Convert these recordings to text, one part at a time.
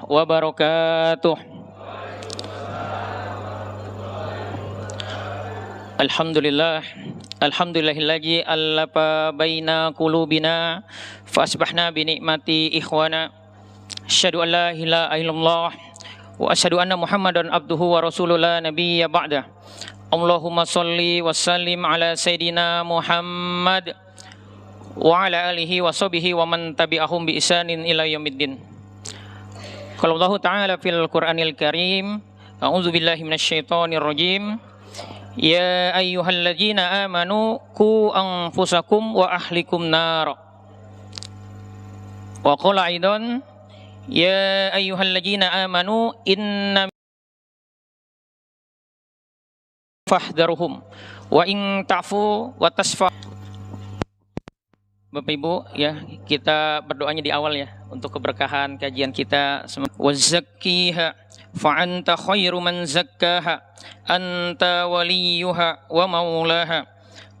wabarakatuh. Alhamdulillah, alhamdulillahilladzi allafa baina qulubina fa asbahna bi ni'mati ikhwana. Asyhadu an la ilaha illallah wa asyhadu anna Muhammadan abduhu wa rasuluhu la nabiyya ba'da. Allahumma shalli wa sallim ala sayidina Muhammad wa ala alihi wa sahbihi wa man tabi'ahum bi ihsanin ila yaumiddin. Qala Allah Ta'ala fil Qur'anil Karim, a'udzu billahi minasyaitonir rajim. Ya ayyuhalladzina amanu qu anfusakum wa ahlikum nar. Wa qala aidan ya ayyuhalladzina amanu inna fahdharuhum wa in ta'fu wa tasfa. Bapak Ibu, ya, kita berdoanya di awal ya untuk keberkahan kajian kita. Wa zakkiha fa anta khairu man zakkaha anta waliyuha wa maulaha.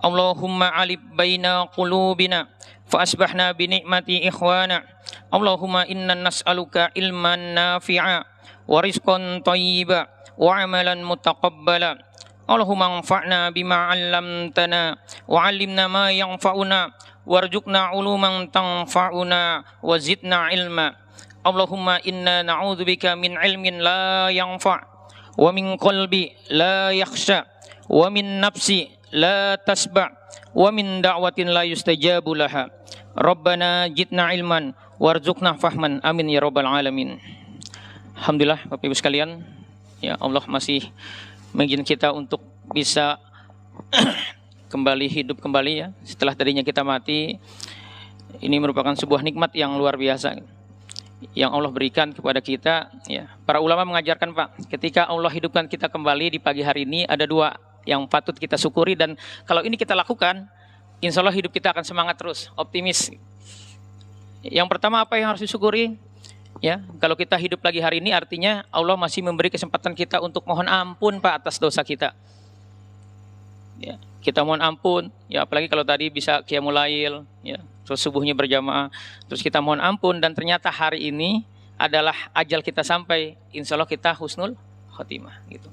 Allahumma alif baina qulubina fa asbahna bi ni'mati ikhwana. Allahumma inna nas'aluka ilman nafi'a wa rizqan thayyiba wa amalan mutaqabbala. Allahumma anfa'na bima 'allamtana wa 'allimna ma yanfa'una warzuqna 'uluman tanfa'una wa zidna ilma. Allahumma inna na'udzubika min ilmin la yanfa' wa min qalbi la yakhsha wa min nafsi la tasba' wa min da'watin la yustajabu laha. Rabbana zidna ilman warzuqna fahman. Amin ya rabbal alamin. Alhamdulillah Bapak Ibu sekalian, ya, Allah masih mengizinkan kita untuk bisa kembali hidup kembali ya setelah tadinya kita mati. Ini merupakan sebuah nikmat yang luar biasa yang Allah berikan kepada kita ya. Para ulama mengajarkan, Pak, ketika Allah hidupkan kita kembali di pagi hari ini, ada dua yang patut kita syukuri, dan kalau ini kita lakukan, insya Allah hidup kita akan semangat terus, optimis. Yang pertama, apa yang harus disyukuri? Ya, kalau kita hidup lagi hari ini, artinya Allah masih memberi kesempatan kita untuk mohon ampun, Pak, atas dosa kita. Ya, kita mohon ampun, ya, apalagi kalau tadi bisa qiyamul lail, ya, terus subuhnya berjamaah, terus kita mohon ampun, dan ternyata hari ini adalah ajal kita sampai, insya Allah kita husnul khotimah, gitu.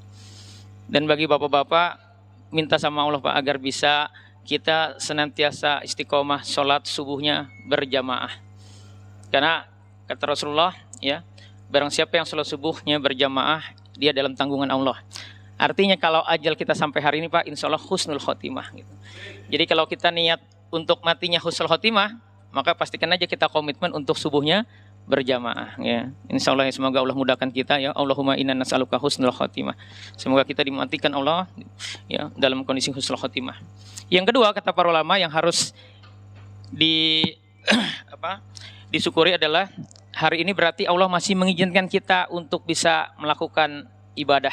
Dan bagi bapak-bapak, minta sama Allah, Pak, agar bisa kita senantiasa istiqomah sholat subuhnya berjamaah, karena kata Rasulullah, ya, barang siapa yang sholat subuhnya berjamaah, dia dalam tanggungan Allah. Artinya kalau ajal kita sampai hari ini, Pak, insya Allah husnul khotimah, gitu. Jadi kalau kita niat untuk matinya husnul khotimah, maka pastikan aja kita komitmen untuk subuhnya berjamaah, ya. Insya Allah, semoga Allah mudahkan kita, ya. Allahumma inna nas'aluka husnul khotimah. Semoga kita dimatikan Allah, ya, dalam kondisi husnul khotimah. Yang kedua, kata para ulama, yang harus disyukuri adalah hari ini berarti Allah masih mengizinkan kita untuk bisa melakukan ibadah.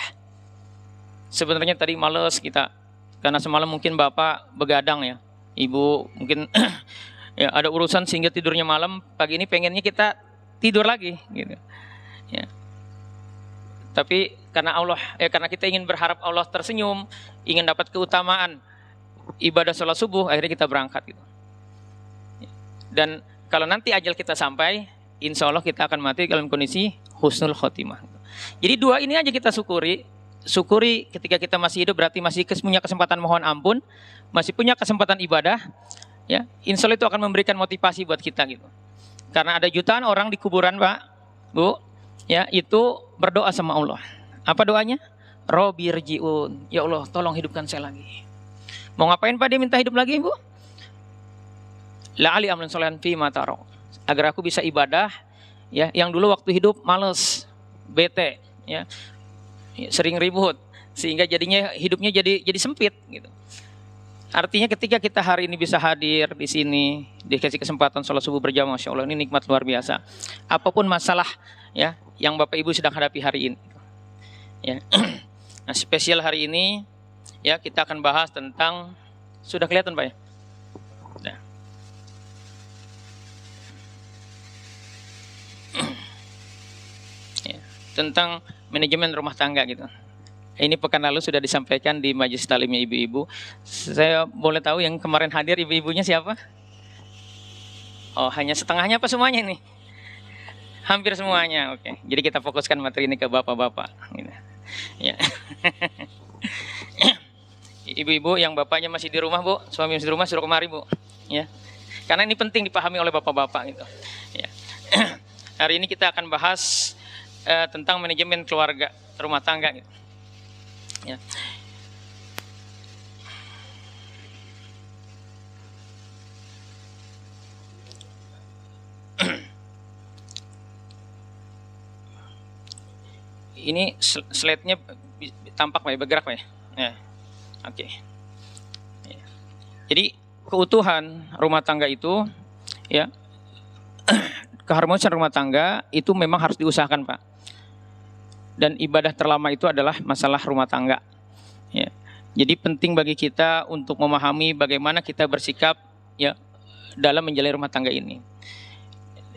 Sebenarnya tadi males kita, karena semalam mungkin Bapak begadang ya, Ibu mungkin ya ada urusan sehingga tidurnya malam. Pagi ini pengennya kita tidur lagi, gitu. Ya. Tapi karena karena kita ingin berharap Allah tersenyum, ingin dapat keutamaan ibadah sholat subuh, akhirnya kita berangkat, gitu. Dan kalau nanti ajal kita sampai, insya Allah kita akan mati dalam kondisi husnul khotimah. Jadi dua ini aja kita syukuri ketika kita masih hidup, berarti masih punya kesempatan mohon ampun, masih punya kesempatan ibadah, ya. Insya Allah itu akan memberikan motivasi buat kita, gitu. Karena ada jutaan orang di kuburan, Pak, Bu, ya, itu berdoa sama Allah. Apa doanya? Robbirji'un, ya Allah, tolong hidupkan saya lagi. Mau ngapain, Pak, dia minta hidup lagi, Bu? La'ali amlan sholihan fi ma taro, agar aku bisa ibadah, ya, yang dulu waktu hidup males, bete, ya, sering ribut, sehingga jadinya hidupnya jadi sempit, gitu. Artinya ketika kita hari ini bisa hadir di sini, dikasih kesempatan sholat subuh berjamaah, Masya Allah, ini nikmat luar biasa. Apapun masalah, ya, yang Bapak Ibu sedang hadapi hari ini, ya. Nah, spesial hari ini, ya, kita akan bahas tentang, sudah kelihatan, Pak, ya? Nah. Ya, tentang manajemen rumah tangga, gitu. Ini pekan lalu sudah disampaikan di majelis talimnya ibu-ibu. Saya boleh tahu yang kemarin hadir ibu-ibunya siapa? Oh, hanya setengahnya apa semuanya nih? Hampir semuanya. Oke. Jadi kita fokuskan materi ini ke bapak-bapak. Gitu. Ya. Ibu-ibu yang bapaknya masih di rumah, Bu, suami masih di rumah, suruh kemari, Bu. Ya. Karena ini penting dipahami oleh bapak-bapak gitu. Ya. Hari ini kita akan bahas tentang manajemen keluarga, rumah tangga gitu. Ya. Ini slide-nya tampak Pak ya, bergerak Pak ya. Ya. Oke. Ya. Jadi keutuhan rumah tangga itu ya, keharmonisan rumah tangga itu memang harus diusahakan Pak. Dan ibadah terlama itu adalah masalah rumah tangga. Ya. Jadi penting bagi kita untuk memahami bagaimana kita bersikap ya dalam menjalani rumah tangga ini.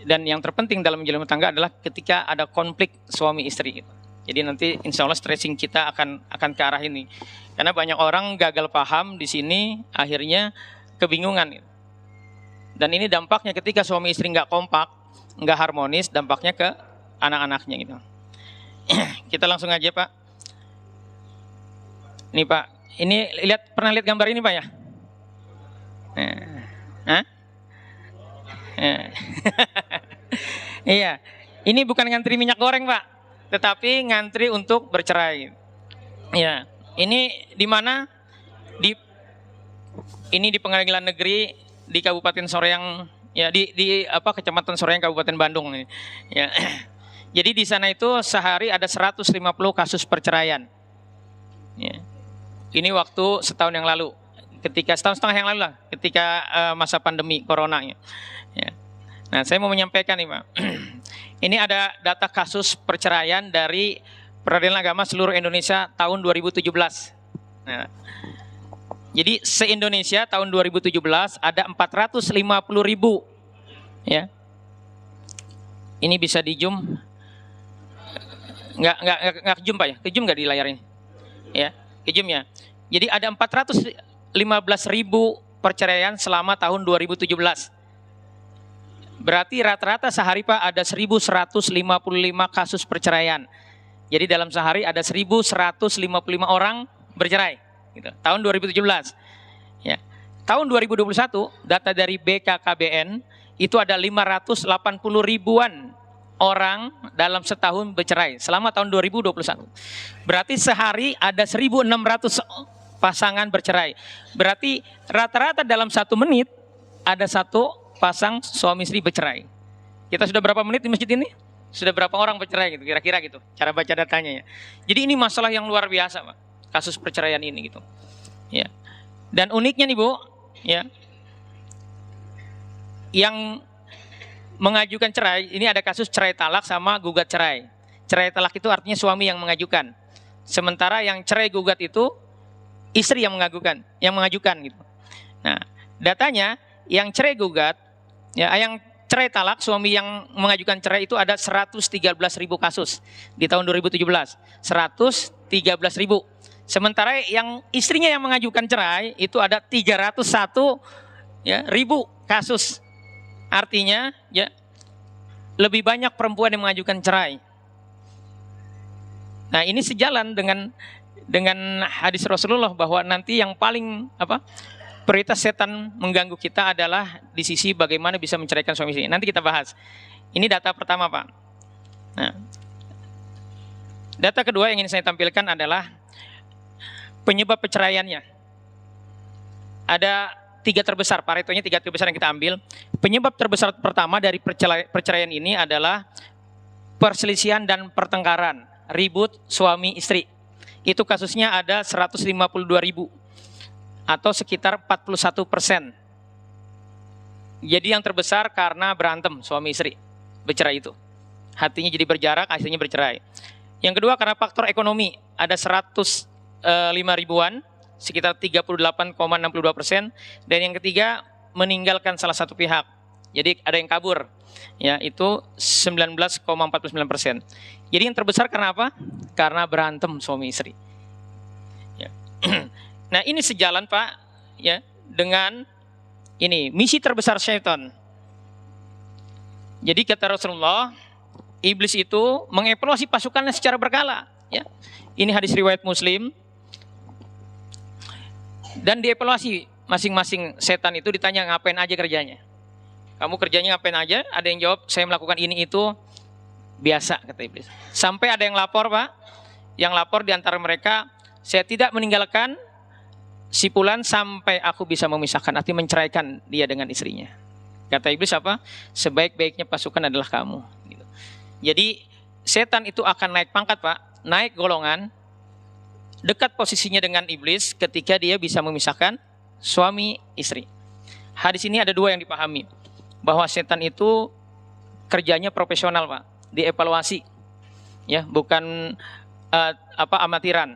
Dan yang terpenting dalam menjalani rumah tangga adalah ketika ada konflik suami istri. Gitu. Jadi nanti insya Allah stressing kita akan ke arah ini. Karena banyak orang gagal paham di sini, akhirnya kebingungan. Dan ini dampaknya ketika suami istri nggak kompak, nggak harmonis, dampaknya ke anak-anaknya gitu. Kita langsung aja Pak. Nih Pak, ini pernah lihat gambar ini Pak ya? Iya, ini bukan ngantri minyak goreng Pak, tetapi ngantri untuk bercerai. Ya, ini di mana? Ini di Pengadilan Negeri di Kabupaten Soreang, ya di Kecamatan Soreang Kabupaten Bandung ini. Ya. Jadi di sana itu sehari ada 150 kasus perceraian. Ya. Ini waktu setahun yang lalu, setahun setengah yang lalu lah, ketika masa pandemi corona. Ya. Nah, saya mau menyampaikan nih Pak. Ini ada data kasus perceraian dari Peradilan Agama seluruh Indonesia tahun 2017. Nah, jadi se-Indonesia tahun 2017 ada 450.000. Ya. Ini bisa di zoom. Nggak zoom Pak ya? Ke zoom nggak di layar ini? Ya, ke zoom ya. Jadi ada 415.000 perceraian selama tahun 2017. Berarti rata-rata sehari Pak ada 1.155 kasus perceraian. Jadi dalam sehari ada 1.155 orang bercerai. Gitu. Tahun 2017. Ya. Tahun 2021 data dari BKKBN itu ada 580 ribuan orang dalam setahun bercerai selama tahun 2021. Berarti sehari ada 1.600 pasangan bercerai. Berarti rata-rata dalam 1 menit ada 1 pasang suami istri bercerai. Kita sudah berapa menit di masjid ini? Sudah berapa orang bercerai gitu, kira-kira gitu. Cara baca datanya ya. Jadi ini masalah yang luar biasa, Pak. Kasus perceraian ini gitu. Ya. Dan uniknya nih, Bu, ya. Yang mengajukan cerai, ini ada kasus cerai talak sama gugat cerai. Cerai talak itu artinya suami yang mengajukan. Sementara yang cerai gugat itu istri yang mengajukan gitu. Nah, datanya yang cerai gugat ya, yang cerai talak, suami yang mengajukan cerai itu ada 113.000 kasus di tahun 2017. 113.000. Sementara yang istrinya yang mengajukan cerai itu ada 301 ya, ribu kasus. Artinya ya lebih banyak perempuan yang mengajukan cerai. Nah, ini sejalan dengan hadis Rasulullah bahwa nanti yang paling prioritas setan mengganggu kita adalah di sisi bagaimana bisa menceraikan suami istri. Nanti kita bahas. Ini data pertama, Pak. Nah, data kedua yang ingin saya tampilkan adalah penyebab perceraiannya. Ada 3 terbesar, Paretonya 3 terbesar yang kita ambil. Penyebab terbesar pertama dari perceraian ini adalah perselisihan dan pertengkaran, ribut suami istri. Itu kasusnya ada 152.000. Atau sekitar 41%. Jadi yang terbesar karena berantem suami istri bercerai itu. Hatinya jadi berjarak, akhirnya bercerai. Yang kedua karena faktor ekonomi, ada 105 ribuan, sekitar 38,62%. Dan yang ketiga meninggalkan salah satu pihak. Jadi ada yang kabur, ya itu 19,49%. Jadi yang terbesar karena apa? Karena berantem suami istri. Ya. Nah, ini sejalan, Pak, ya, dengan ini misi terbesar syaitan. Jadi kata Rasulullah, iblis itu mengevaluasi pasukannya secara berkala. Ya. Ini hadis riwayat Muslim. Dan dievaluasi masing-masing setan itu ditanya ngapain aja kerjanya. Kamu kerjanya ngapain aja? Ada yang jawab saya melakukan ini itu biasa, kata iblis. Sampai ada yang lapor, Pak. Yang lapor di antara mereka, saya tidak meninggalkan si fulan sampai aku bisa memisahkan, artinya menceraikan dia dengan istrinya. Kata iblis apa? Sebaik-baiknya pasukan adalah kamu. Gitu. Jadi setan itu akan naik pangkat, Pak, naik golongan, dekat posisinya dengan iblis ketika dia bisa memisahkan suami istri. Hadis ini ada dua yang dipahami, bahwa setan itu kerjanya profesional, Pak, dievaluasi, ya, bukan amatiran,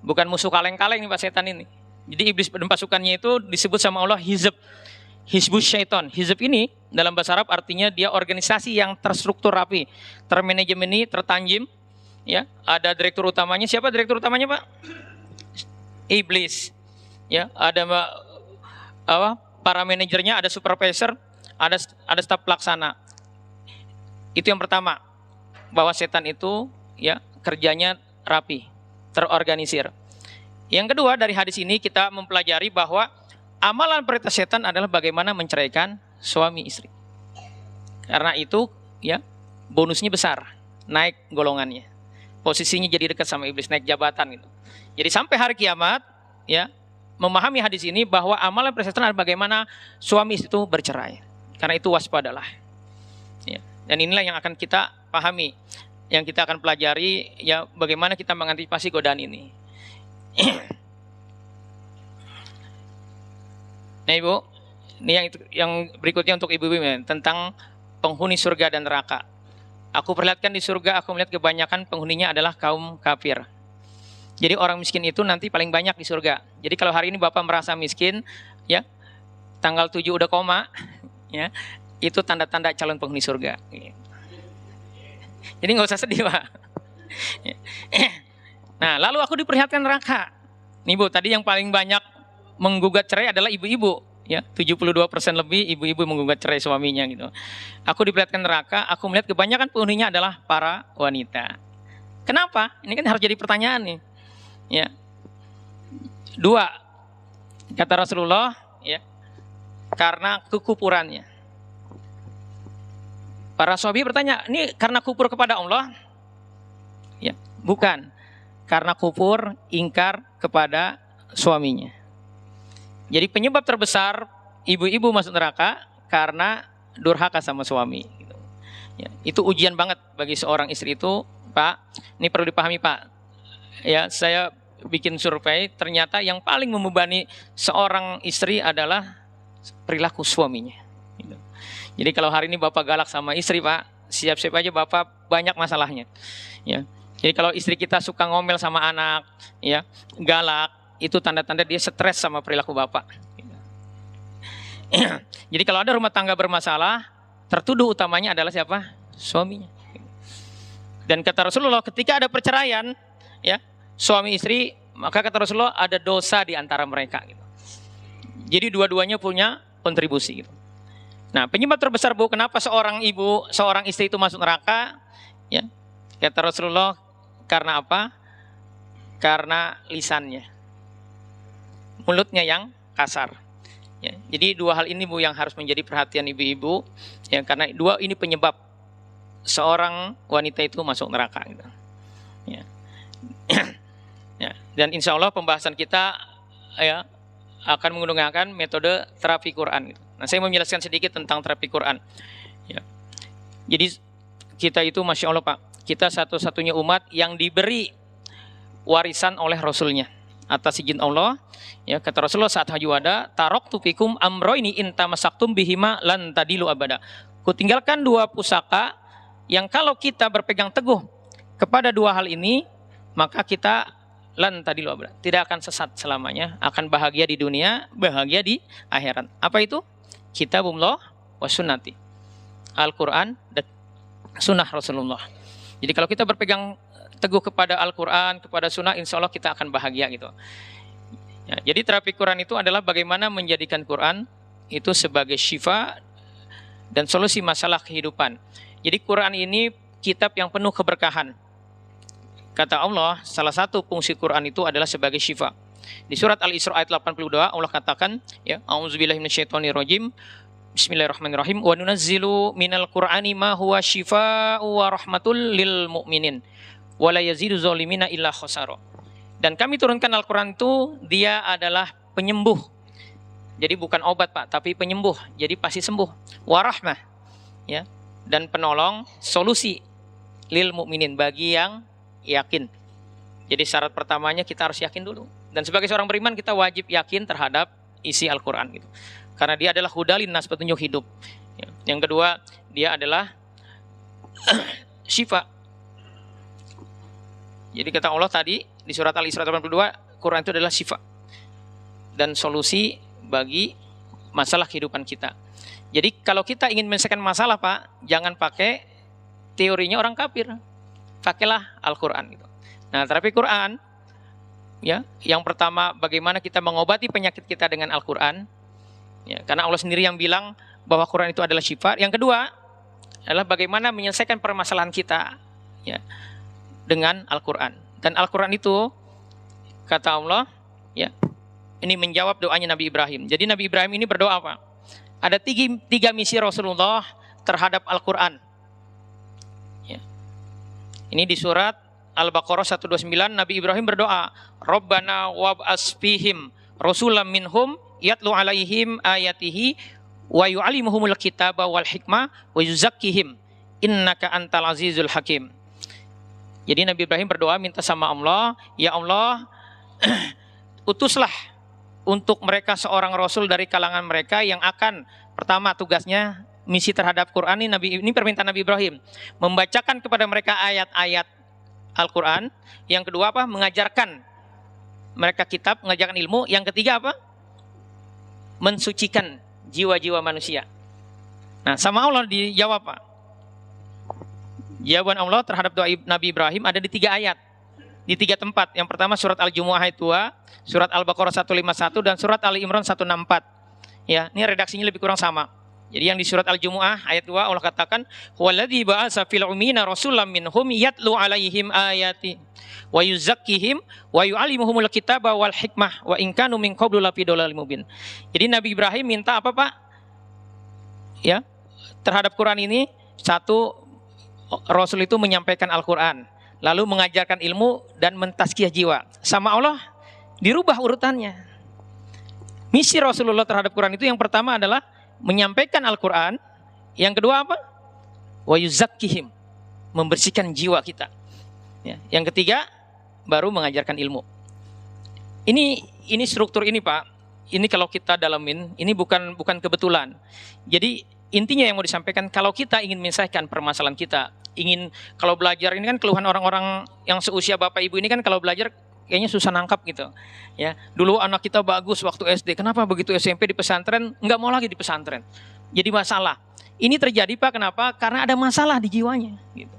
bukan musuh kaleng-kaleng nih Pak setan ini. Jadi iblis dan pasukannya itu disebut sama Allah hizb, hizbus syaiton. Hizb ini dalam bahasa Arab artinya dia organisasi yang terstruktur rapi, termanajemeni, tertanjim. Ya, ada direktur utamanya. Siapa direktur utamanya, Pak? Iblis. Ya, ada para manajernya, ada supervisor, ada staf pelaksana. Itu yang pertama, bahwa setan itu ya kerjanya rapi, terorganisir. Yang kedua, dari hadis ini kita mempelajari bahwa amalan perintah setan adalah bagaimana menceraikan suami istri. Karena itu ya bonusnya besar, naik golongannya. Posisinya jadi dekat sama iblis, naik jabatan gitu. Jadi sampai hari kiamat ya, memahami hadis ini bahwa amalan perintah setan adalah bagaimana suami istri itu bercerai. Karena itu waspadalah. Ya. Dan inilah yang akan kita pahami, yang kita akan pelajari ya, bagaimana kita mengantisipasi godaan ini. Nah Ibu, ini yang berikutnya untuk ibu-ibu tentang penghuni surga dan neraka. Aku perlihatkan di surga, aku melihat kebanyakan penghuninya adalah kaum kafir. Jadi orang miskin itu nanti paling banyak di surga. Jadi kalau hari ini Bapak merasa miskin, ya tanggal 7 udah koma, ya itu tanda-tanda calon penghuni surga. Jadi nggak usah sedih, Pak. Nah, lalu aku diperlihatkan neraka. Nih Bu, tadi yang paling banyak menggugat cerai adalah ibu-ibu. Ya, 72% lebih ibu-ibu menggugat cerai suaminya gitu. Aku diperlihatkan neraka, aku melihat kebanyakan penghuninya adalah para wanita. Kenapa? Ini kan harus jadi pertanyaan nih. Ya. Dua, kata Rasulullah, ya, karena kekufurannya. Para sahabat bertanya, ini karena kufur kepada Allah? Ya, bukan. Karena kufur, ingkar kepada suaminya. Jadi penyebab terbesar ibu-ibu masuk neraka karena durhaka sama suami. Ya, itu ujian banget bagi seorang istri itu, Pak. Ini perlu dipahami, Pak. Ya, saya bikin survei, ternyata yang paling membebani seorang istri adalah perilaku suaminya. Jadi kalau hari ini Bapak galak sama istri, Pak, siap-siap aja Bapak banyak masalahnya. Ya. Jadi kalau istri kita suka ngomel sama anak, ya, galak, itu tanda-tanda dia stres sama perilaku Bapak. Jadi kalau ada rumah tangga bermasalah, tertuduh utamanya adalah siapa? Suaminya. Dan kata Rasulullah, ketika ada perceraian, ya, suami istri, maka kata Rasulullah ada dosa di antara mereka. Gitu. Jadi dua-duanya punya kontribusi. Gitu. Nah, penyebab terbesar Bu, kenapa seorang ibu, seorang istri itu masuk neraka? Ya, kata Rasulullah, karena apa? Karena lisannya, mulutnya yang kasar. Ya, jadi dua hal ini Bu yang harus menjadi perhatian ibu-ibu. Ya, karena dua ini penyebab seorang wanita itu masuk neraka. Gitu. Ya. Ya, dan insya Allah pembahasan kita ya akan menggunakan metode terapi Quran. Gitu. Nah, saya mau menjelaskan sedikit tentang terapi Quran. Ya. Jadi kita itu Masya Allah Pak, kita satu-satunya umat yang diberi warisan oleh Rasulnya atas izin Allah. Ya, kata Rasulullah saat haji wada, taraktu fikum amroini in tamassaktum bihima lan tadilu abada. Kutinggalkan dua pusaka yang kalau kita berpegang teguh kepada dua hal ini, maka kita lan tadilu abada, tidak akan sesat selamanya, akan bahagia di dunia, bahagia di akhirat. Apa itu? Kitabullah wa sunnati, Al-Quran dan sunnah Rasulullah. Jadi kalau kita berpegang teguh kepada Al-Quran, kepada sunnah, insya Allah kita akan bahagia gitu. Ya, jadi terapi Quran itu adalah bagaimana menjadikan Quran itu sebagai syifa dan solusi masalah kehidupan. Jadi Quran ini kitab yang penuh keberkahan. Kata Allah, salah satu fungsi Quran itu adalah sebagai syifa. Di surat Al-Isra ayat 82 Allah katakan, ya, A'udzubillahi minasyaitonirrajim. Bismillahirrahmanirrahim. Wa nunazzilu minal Qur'ani ma huwa syifaa'u wa rahmatul lil mu'minin wa la yazidu zalimina illa khasara. Dan kami turunkan Al-Qur'an itu dia adalah penyembuh. Jadi bukan obat, Pak, tapi penyembuh. Jadi pasti sembuh. Wa rahmah, ya, dan penolong, solusi lil mu'minin, bagi yang yakin. Jadi syarat pertamanya kita harus yakin dulu. Dan sebagai seorang beriman kita wajib yakin terhadap isi Al-Quran gitu. Karena dia adalah hudalin nas, petunjuk hidup. Yang kedua, dia adalah syifa. Jadi kata Allah tadi di surat Al-Isra 82, Quran itu adalah syifa dan solusi bagi masalah kehidupan kita. Jadi kalau kita ingin menyelesaikan masalah, Pak, jangan pakai teorinya orang kafir. Pakailah Al-Quran gitu. Nah, terapi Quran, ya, yang pertama bagaimana kita mengobati penyakit kita dengan Al-Quran, ya, karena Allah sendiri yang bilang bahwa Quran itu adalah syifa. Yang kedua adalah bagaimana menyelesaikan permasalahan kita, ya, dengan Al-Quran. Dan Al-Quran itu kata Allah, ya, ini menjawab doanya Nabi Ibrahim. Jadi Nabi Ibrahim ini berdoa apa? Ada tiga misi Rasulullah terhadap Al-Quran. Ini di surat Al-Baqarah 129, Nabi Ibrahim berdoa, Rabbana wab'as fihim rasulam minhum yatlu alaihim ayatihi wa yu'alimuhumul kitaba wal hikmah wa yuzakkihim innaka antal azizul hakim. Jadi Nabi Ibrahim berdoa minta sama Allah, ya Allah, utuslah untuk mereka seorang rasul dari kalangan mereka yang akan pertama tugasnya misi terhadap Quran ini permintaan Nabi Ibrahim, membacakan kepada mereka ayat-ayat Al-Quran. Yang kedua apa? Mengajarkan mereka kitab, mengajarkan ilmu. Yang ketiga apa? Mensucikan jiwa-jiwa manusia. Nah, sama Allah dijawab, Pak. Jawaban Allah terhadap doa Nabi Ibrahim ada di 3 ayat, di 3 tempat. Yang pertama surat Al-Jumu'ah ayat 2, surat Al-Baqarah 151 dan surat Ali Imran 164. Ya, ini redaksinya lebih kurang sama. Jadi yang di surat Al-Jumu'ah ayat 2 Allah katakan, "Waladzi ba'atsa fil ummiyina rasulam minhum yatlu 'alaihim ayati wa yuzakkihim wa yu'allimuhumul kitaba wal hikmah wa in kanu min qablu lafi dhalalin mubin." Jadi Nabi Ibrahim minta apa, Pak? Ya, terhadap Quran ini, satu, Rasul itu menyampaikan Al-Quran, lalu mengajarkan ilmu dan mentazkiyah jiwa. Sama Allah dirubah urutannya. Misi Rasulullah terhadap Quran itu yang pertama adalah menyampaikan Al-Quran. Yang kedua apa? Wa yuzakkihim, membersihkan jiwa kita, ya. Yang ketiga baru mengajarkan ilmu. Ini struktur ini, Pak. Ini kalau kita dalamin, ini bukan kebetulan. Jadi intinya yang mau disampaikan, kalau kita ingin menyelesaikan permasalahan kita, kalau belajar ini kan keluhan orang-orang yang seusia Bapak Ibu ini kan kalau belajar kayaknya susah nangkap gitu, ya. Dulu anak kita bagus waktu SD, kenapa begitu SMP di pesantren nggak mau lagi di pesantren? Jadi masalah. Ini terjadi, Pak, kenapa? Karena ada masalah di jiwanya, gitu.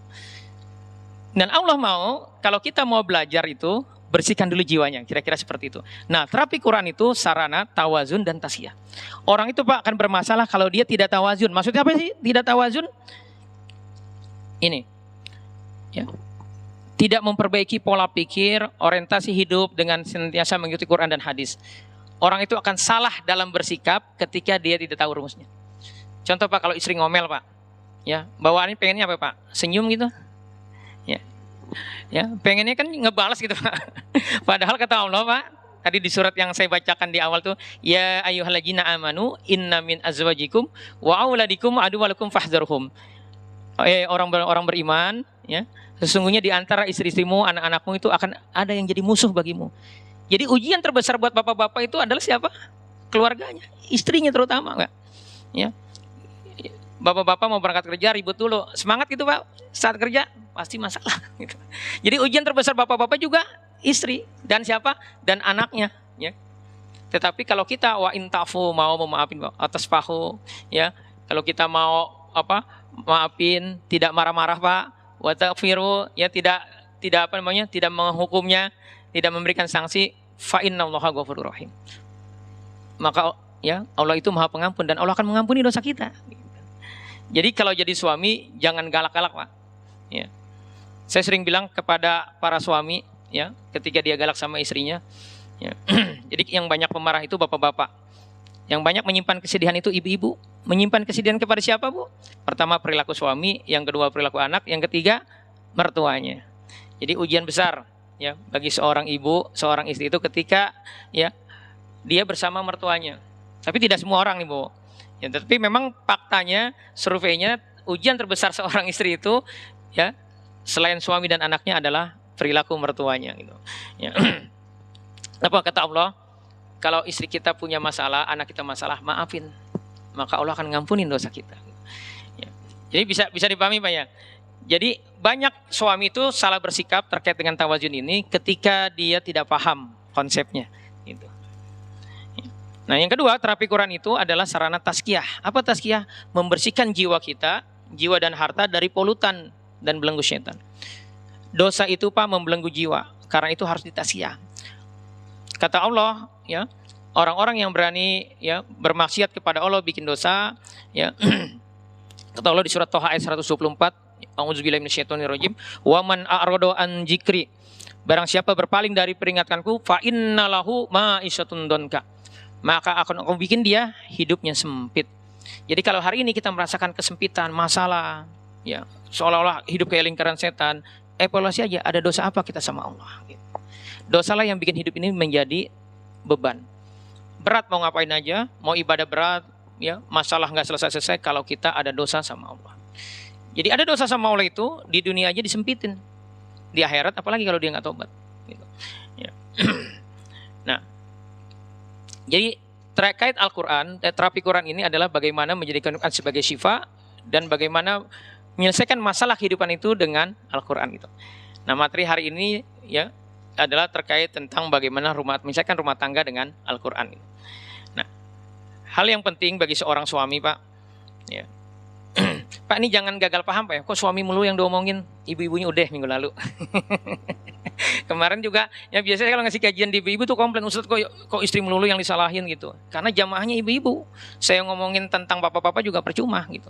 Dan Allah mau kalau kita mau belajar itu bersihkan dulu jiwanya, kira-kira seperti itu. Nah, terapi Quran itu sarana tawazun dan tasfiyah. Orang itu, Pak, akan bermasalah kalau dia tidak tawazun. Maksudnya apa sih? Tidak tawazun? Ini, ya. Tidak memperbaiki pola pikir, orientasi hidup dengan senantiasa mengikuti Quran dan hadis. Orang itu akan salah dalam bersikap ketika dia tidak tahu rumusnya. Contoh, Pak, kalau istri ngomel, Pak, ya, bawaannya pengennya apa, Pak? Senyum gitu, ya, ya, pengennya kan ngebalas gitu, Pak. Padahal kata Allah, Pak, tadi di surat yang saya bacakan di awal tuh, ya ayyuhalladzina amanu inna min azwajikum wa auladikum aduwwalakum fahdharhum. Orang beriman, ya, sesungguhnya di antara istri-istrimu, anak-anakmu itu akan ada yang jadi musuh bagimu. Jadi ujian terbesar buat bapak-bapak itu adalah siapa? Keluarganya, istrinya terutama, Pak. Ya. Bapak-bapak mau berangkat kerja ribut dulu, semangat gitu, Pak. Saat kerja pasti masalah. Gitu. Jadi ujian terbesar bapak-bapak juga istri dan siapa? Dan anaknya. Ya. Tetapi kalau kita wa intafu mau memaafin atas pahu, ya. Kalau kita mau maafin, tidak marah-marah, Pak. Wa taghfiru, ya, tidak menghukumnya, tidak memberikan sanksi, fa innallaha ghafurur rahim. Maka, ya, Allah itu Maha Pengampun dan Allah akan mengampuni dosa kita. Jadi kalau jadi suami jangan galak-galak, Pak. Ya. Saya sering bilang kepada para suami, ya, ketika dia galak sama istrinya, ya. Jadi yang banyak pemarah itu bapak-bapak. Yang banyak menyimpan kesedihan itu ibu-ibu. Menyimpan kesedihan kepada siapa, Bu? Pertama perilaku suami, yang kedua perilaku anak, yang ketiga mertuanya. Jadi ujian besar, ya, bagi seorang ibu, seorang istri itu ketika, ya, dia bersama mertuanya. Tapi tidak semua orang nih, Bu. Ya, tapi memang faktanya, surveinya, ujian terbesar seorang istri itu, ya, selain suami dan anaknya adalah perilaku mertuanya, gitu. Ya. Apa kata Allah? Kalau istri kita punya masalah, anak kita masalah, maafin, maka Allah akan ngampunin dosa kita. Ya. Jadi bisa dipahami Pak ya. Jadi banyak suami itu salah bersikap terkait dengan tawazun ini ketika dia tidak paham konsepnya. Gitu. Ya. Nah yang kedua, terapi Quran itu adalah sarana tazkiyah. Apa tazkiyah? Membersihkan jiwa kita, jiwa dan harta dari polutan dan belenggu syaitan. Dosa itu Pak membelenggu jiwa, karena itu harus ditazkiyah. Kata Allah, ya, orang-orang yang berani, ya, bermaksiat kepada Allah, bikin dosa, ya. Kata Allah di surat Thaha ayat 124, A'udzubillahi minasyaitonirrajim, wa man a'rada an dzikri. Barang siapa berpaling dari peringatanku, fa innalahu ma'isyatun donka. Maka akan aku bikin dia hidupnya sempit. Jadi kalau hari ini kita merasakan kesempitan, masalah, ya, seolah-olah hidup kayak lingkaran setan, evaluasi aja, ada dosa apa kita sama Allah, gitu. Dosalah yang bikin hidup ini menjadi beban. Berat mau ngapain aja, mau ibadah berat, ya, masalah nggak selesai-selesai kalau kita ada dosa sama Allah. Jadi ada dosa sama Allah itu di dunia aja disempitin, di akhirat apalagi kalau dia nggak tobat. Gitu. Ya. Nah, jadi terkait Al-Quran, terapi Quran ini adalah bagaimana menjadikan Quran sebagai syifa dan bagaimana menyelesaikan masalah kehidupan itu dengan Al-Quran itu. Nah, materi hari ini, ya, adalah terkait tentang bagaimana menyelesaikan rumah tangga dengan Al-Quran. Nah, hal yang penting bagi seorang suami, Pak, ya. Pak, ini jangan gagal paham, Pak, ya. Kok suami mulu yang diomongin, ibu-ibunya udah minggu lalu. Kemarin juga, ya biasanya kalau ngasih kajian di ibu-ibu tuh komplain, Ustaz kok istri melulu yang disalahin gitu. Karena jamaahnya ibu-ibu. Saya ngomongin tentang bapak-bapak juga percuma gitu.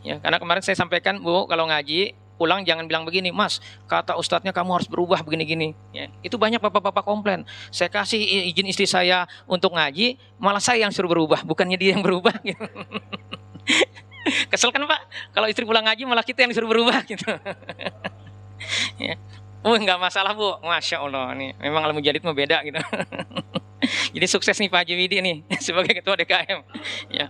Ya, karena kemarin saya sampaikan, Bu, kalau ngaji pulang jangan bilang begini, Mas, kata ustadznya kamu harus berubah begini-gini. Ya, itu banyak bapak-bapak komplain. Saya kasih izin istri saya untuk ngaji, malah saya yang suruh berubah, bukannya dia yang berubah. Gitu. Kesel kan Pak? Kalau istri pulang ngaji malah kita yang disuruh berubah gitu. Ya. Nggak masalah Bu, Masya Allah nih, memang Al-Mujadid mah beda gitu. Jadi sukses nih Pak Haji Widi nih sebagai ketua DKM. Ya.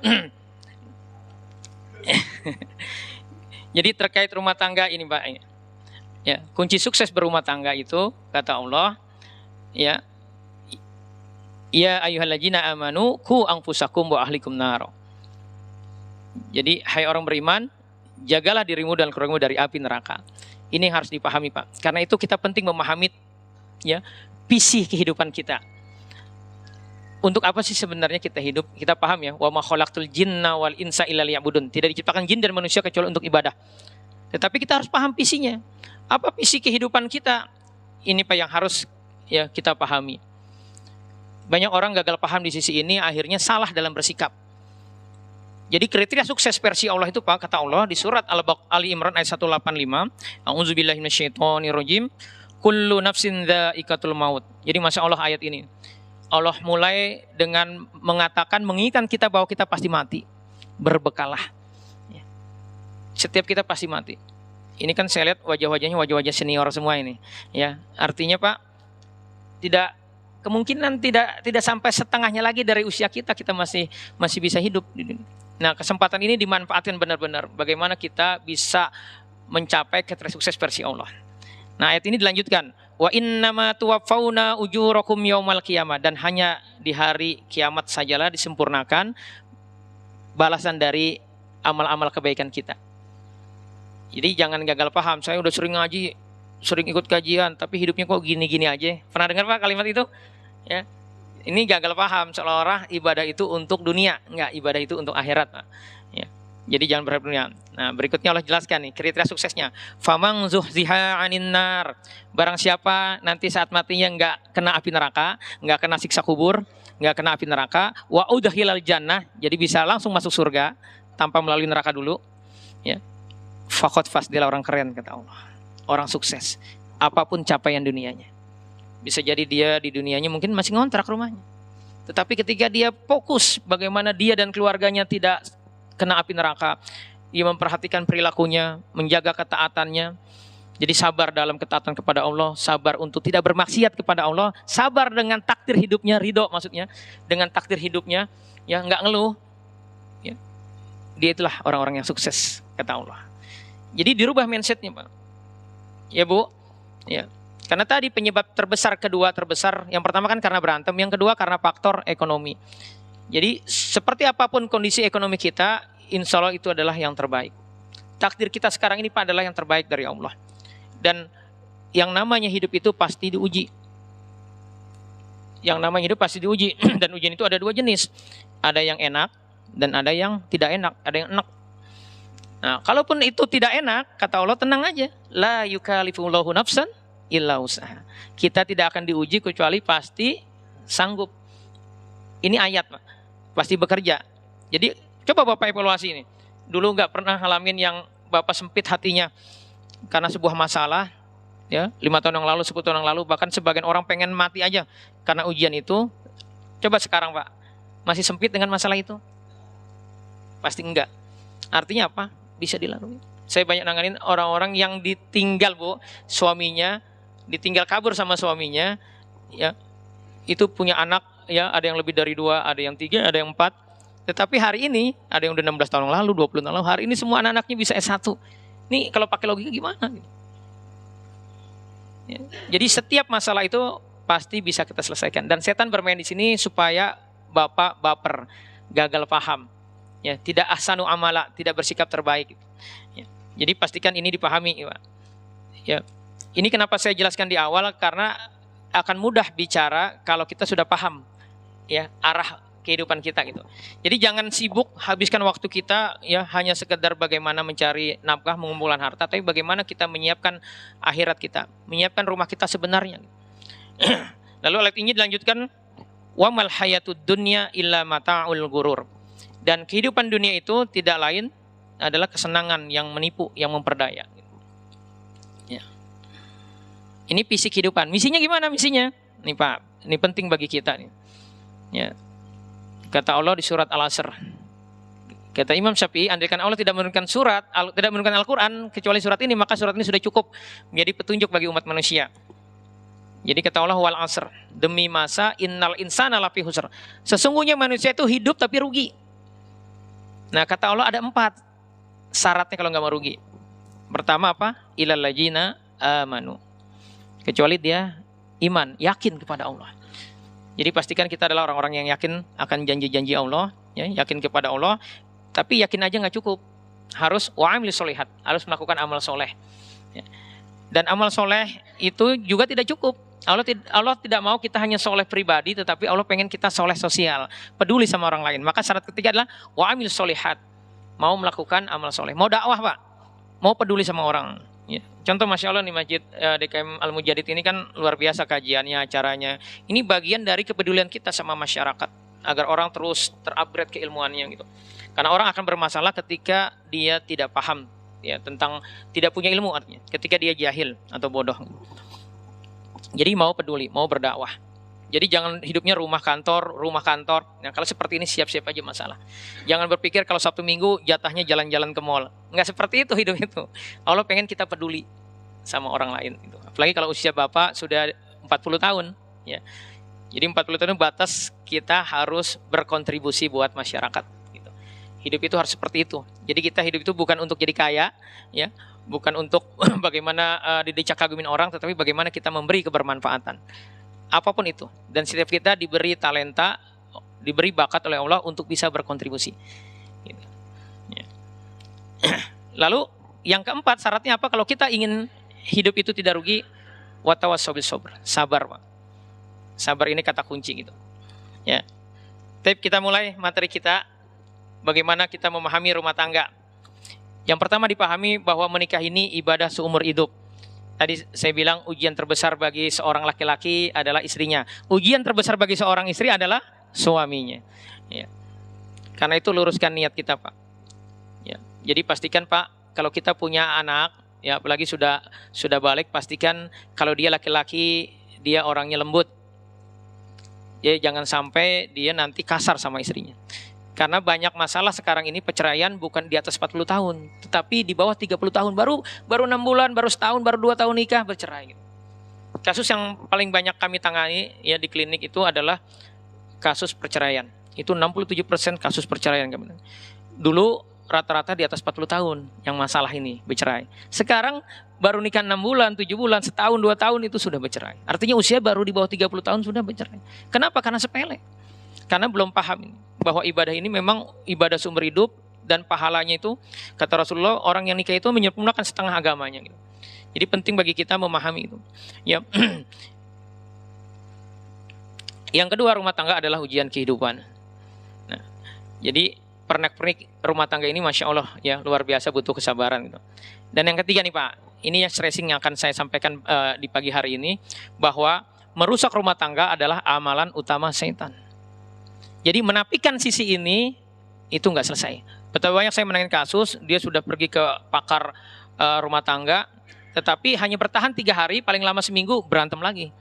Jadi terkait rumah tangga ini Pak, ya, kunci sukses berumah tangga itu kata Allah, ya, ya ayyuhalladzina amanu qu anfusakum wa ahlikum nar. Jadi hai orang beriman, jagalah dirimu dan keluargamu dari api neraka. Ini harus dipahami Pak. Karena itu kita penting memahami, ya, visi kehidupan kita. Untuk apa sih sebenarnya kita hidup? Kita paham ya, wa ma khalaqtul jinna wal insa illa liya'budun. Tidak diciptakan jin dan manusia kecuali untuk ibadah. Tetapi kita harus paham visinya. Apa visi kehidupan kita? Ini Pak yang harus, ya, kita pahami. Banyak orang gagal paham di sisi ini, akhirnya salah dalam bersikap. Jadi kriteria sukses versi Allah itu Pak, kata Allah di surat Ali Imran ayat 185, A'udzubillahi minasyaitonirrajim, kullu nafsin dha'iqatul maut. Jadi Masya Allah ayat ini. Allah mulai dengan mengatakan, mengingatkan kita bahwa kita pasti mati. Berbekalah. Setiap kita pasti mati. Ini kan saya lihat wajah-wajahnya wajah-wajah senior semua ini. Ya, artinya Pak, kemungkinan tidak sampai setengahnya lagi dari usia kita masih bisa hidup. Nah, kesempatan ini dimanfaatkan benar-benar. Bagaimana kita bisa mencapai kriteria sukses versi Allah. Nah, ayat ini dilanjutkan. Wa innama tuwaffawna ujurakum yaumal qiyamah, dan hanya di hari kiamat sajalah disempurnakan balasan dari amal-amal kebaikan kita. Jadi jangan gagal paham, saya udah sering ngaji, sering ikut kajian, tapi hidupnya kok gini-gini aja. Pernah dengar Pak kalimat itu? Ya. Ini gagal paham, seolah-olah ibadah itu untuk dunia, enggak, ibadah itu untuk akhirat, Pak. Ya. Jadi jangan berharap dunia. Nah, berikutnya Allah jelaskan nih kriteria suksesnya. Famang zuhziha 'anin nar. Barang siapa nanti saat matinya enggak kena api neraka, enggak kena siksa kubur, enggak kena api neraka, wa udkhilal jannah, jadi bisa langsung masuk surga tanpa melalui neraka dulu, ya. Faqad faz, dia orang keren kata Allah. Orang sukses. Apapun capaian dunianya. Bisa jadi dia di dunianya mungkin masih ngontrak rumahnya. Tetapi ketika dia fokus bagaimana dia dan keluarganya tidak kena api neraka, dia memperhatikan perilakunya, menjaga ketaatannya. Jadi sabar dalam ketaatan kepada Allah, sabar untuk tidak bermaksiat kepada Allah, sabar dengan takdir hidupnya, ridho maksudnya, dengan takdir hidupnya, ya nggak ngeluh. Ya. Dia itulah orang-orang yang sukses kata Allah. Jadi dirubah mindsetnya, Pak. Ya Bu, ya. Karena tadi penyebab kedua terbesar, yang pertama kan karena berantem, yang kedua karena faktor ekonomi. Jadi seperti apapun kondisi ekonomi kita, insya Allah itu adalah yang terbaik. Takdir kita sekarang ini Pak adalah yang terbaik dari Allah. Dan yang namanya hidup itu pasti diuji. Yang namanya hidup pasti diuji. Dan ujian itu ada dua jenis. Ada yang enak dan ada yang tidak enak. Ada yang enak. Nah, kalaupun itu tidak enak, kata Allah tenang aja. La yukallifullahu nafsan illa usaha. Kita tidak akan diuji kecuali pasti sanggup. Ini ayat, Pak. Pasti bekerja. Jadi coba Bapak evaluasi ini. Dulu nggak pernah ngalamin yang Bapak sempit hatinya karena sebuah masalah, ya 5 tahun yang lalu, 10 tahun yang lalu, bahkan sebagian orang pengen mati aja karena ujian itu. Coba sekarang Pak, masih sempit dengan masalah itu? Pasti enggak. Artinya apa? Bisa dilalui. Saya banyak nanganin orang-orang yang ditinggal Bu, suaminya, ditinggal kabur sama suaminya, ya itu punya anak, ya ada yang lebih dari 2, ada yang 3, ada yang 4. Tetapi hari ini, ada yang udah 16 tahun yang lalu, 20 tahun yang lalu, hari ini semua anak-anaknya bisa S1. Ini kalau pakai logika gimana? Ya. Jadi setiap masalah itu pasti bisa kita selesaikan. Dan setan bermain di sini supaya Bapak baper, gagal paham. Ya, tidak ahsanu amala, tidak bersikap terbaik. Ya. Jadi pastikan ini dipahami. Ya. Ini kenapa saya jelaskan di awal, karena akan mudah bicara kalau kita sudah paham ya arah kehidupan kita gitu. Jadi jangan sibuk habiskan waktu kita ya hanya sekedar bagaimana mencari nafkah, mengumpulkan harta, tapi bagaimana kita menyiapkan akhirat kita, menyiapkan rumah kita sebenarnya. Lalu ayat ini dilanjutkan, wa mal hayatud dunya illa mata'ul ghurur. Dan kehidupan dunia itu tidak lain adalah kesenangan yang menipu, yang memperdaya. Ya. Ini fisik kehidupan. Misinya gimana misinya? Nih Pak, ini penting bagi kita nih. Ya. Kata Allah di surat Al-Asr. Kata Imam Syafi'i, andaikan Allah tidak menurunkan tidak menurunkan Al-Quran kecuali surat ini, maka surat ini sudah cukup menjadi petunjuk bagi umat manusia. Jadi kata Allah, wal asr, demi masa, innal insana lafi husr. Sesungguhnya manusia itu hidup tapi rugi. Nah kata Allah ada 4 syaratnya kalau nggak mau rugi. Pertama apa? Ilal ladzina amanu. Kecuali dia iman, yakin kepada Allah. Jadi pastikan kita adalah orang-orang yang yakin akan janji-janji Allah, ya, yakin kepada Allah. Tapi yakin aja nggak cukup, harus wa'amil solihat, harus melakukan amal soleh. Ya. Dan amal soleh itu juga tidak cukup. Allah tidak mau kita hanya soleh pribadi, tetapi Allah pengen kita soleh sosial, peduli sama orang lain. Maka syarat ketiga adalah wa'amil solihat, mau melakukan amal soleh, mau dakwah Pak, mau peduli sama orang. Ya. Contoh Masya Allah nih Masjid DKM Al-Mujadid ini kan luar biasa kajiannya, acaranya. Ini bagian dari kepedulian kita sama masyarakat agar orang terus terupgrade keilmuannya gitu. Karena orang akan bermasalah ketika dia tidak paham ya tentang, tidak punya ilmu artinya, ketika dia jahil atau bodoh. Jadi mau peduli, mau berdakwah. Jadi jangan hidupnya rumah kantor. Nah, kalau seperti ini siap-siap aja masalah. Jangan berpikir kalau Sabtu Minggu jatahnya jalan-jalan ke mall. Enggak seperti itu hidup itu. Allah pengen kita peduli sama orang lain. Gitu. Apalagi kalau usia Bapak sudah 40 tahun. Ya. Jadi 40 tahun batas kita harus berkontribusi buat masyarakat. Gitu. Hidup itu harus seperti itu. Jadi kita hidup itu bukan untuk jadi kaya, ya, bukan untuk bagaimana didecak kagumin orang, tetapi bagaimana kita memberi kebermanfaatan. Apapun itu. Dan setiap kita diberi talenta, diberi bakat oleh Allah untuk bisa berkontribusi. Gitu. Ya. Lalu yang keempat syaratnya apa? Kalau kita ingin hidup itu tidak rugi, watawassaw bis sabr. Sabar, Pak. Sabar ini kata kunci gitu. Ya. Tapi kita mulai materi kita, bagaimana kita memahami rumah tangga. Yang pertama dipahami bahwa menikah ini ibadah seumur hidup. Tadi saya bilang ujian terbesar bagi seorang laki-laki adalah istrinya. Ujian terbesar bagi seorang istri adalah suaminya. Ya. Karena itu luruskan niat kita Pak. Ya. Jadi pastikan Pak, kalau kita punya anak, ya apalagi sudah balik, pastikan kalau dia laki-laki dia orangnya lembut. Ya jangan sampai dia nanti kasar sama istrinya. Karena banyak masalah sekarang ini perceraian bukan di atas 40 tahun, tetapi di bawah 30 tahun, baru 6 bulan, baru setahun, baru 2 tahun nikah bercerai. Kasus yang paling banyak kami tangani ya di klinik itu adalah kasus perceraian. Itu 67% kasus perceraian. Dulu rata-rata di atas 40 tahun yang masalah ini bercerai. Sekarang baru nikah 6 bulan, 7 bulan, setahun, 2 tahun itu sudah bercerai. Artinya usia baru di bawah 30 tahun sudah bercerai. Kenapa? Karena sepele. Karena belum paham ini, bahwa ibadah ini memang ibadah sumber hidup dan pahalanya itu, kata Rasulullah, orang yang nikah itu menyempurnakan setengah agamanya. Gitu. Jadi penting bagi kita memahami itu. Ya. Yang kedua, rumah tangga adalah ujian kehidupan. Nah, jadi pernak-pernik rumah tangga ini, masya Allah, ya luar biasa, butuh kesabaran. Gitu. Dan yang ketiga nih Pak, ini yang stressing yang akan saya sampaikan di pagi hari ini, bahwa merusak rumah tangga adalah amalan utama setan. Jadi menafikan sisi ini itu nggak selesai. Betapa banyak saya menangani kasus, dia sudah pergi ke pakar rumah tangga, tetapi hanya bertahan 3 hari, paling lama seminggu berantem lagi.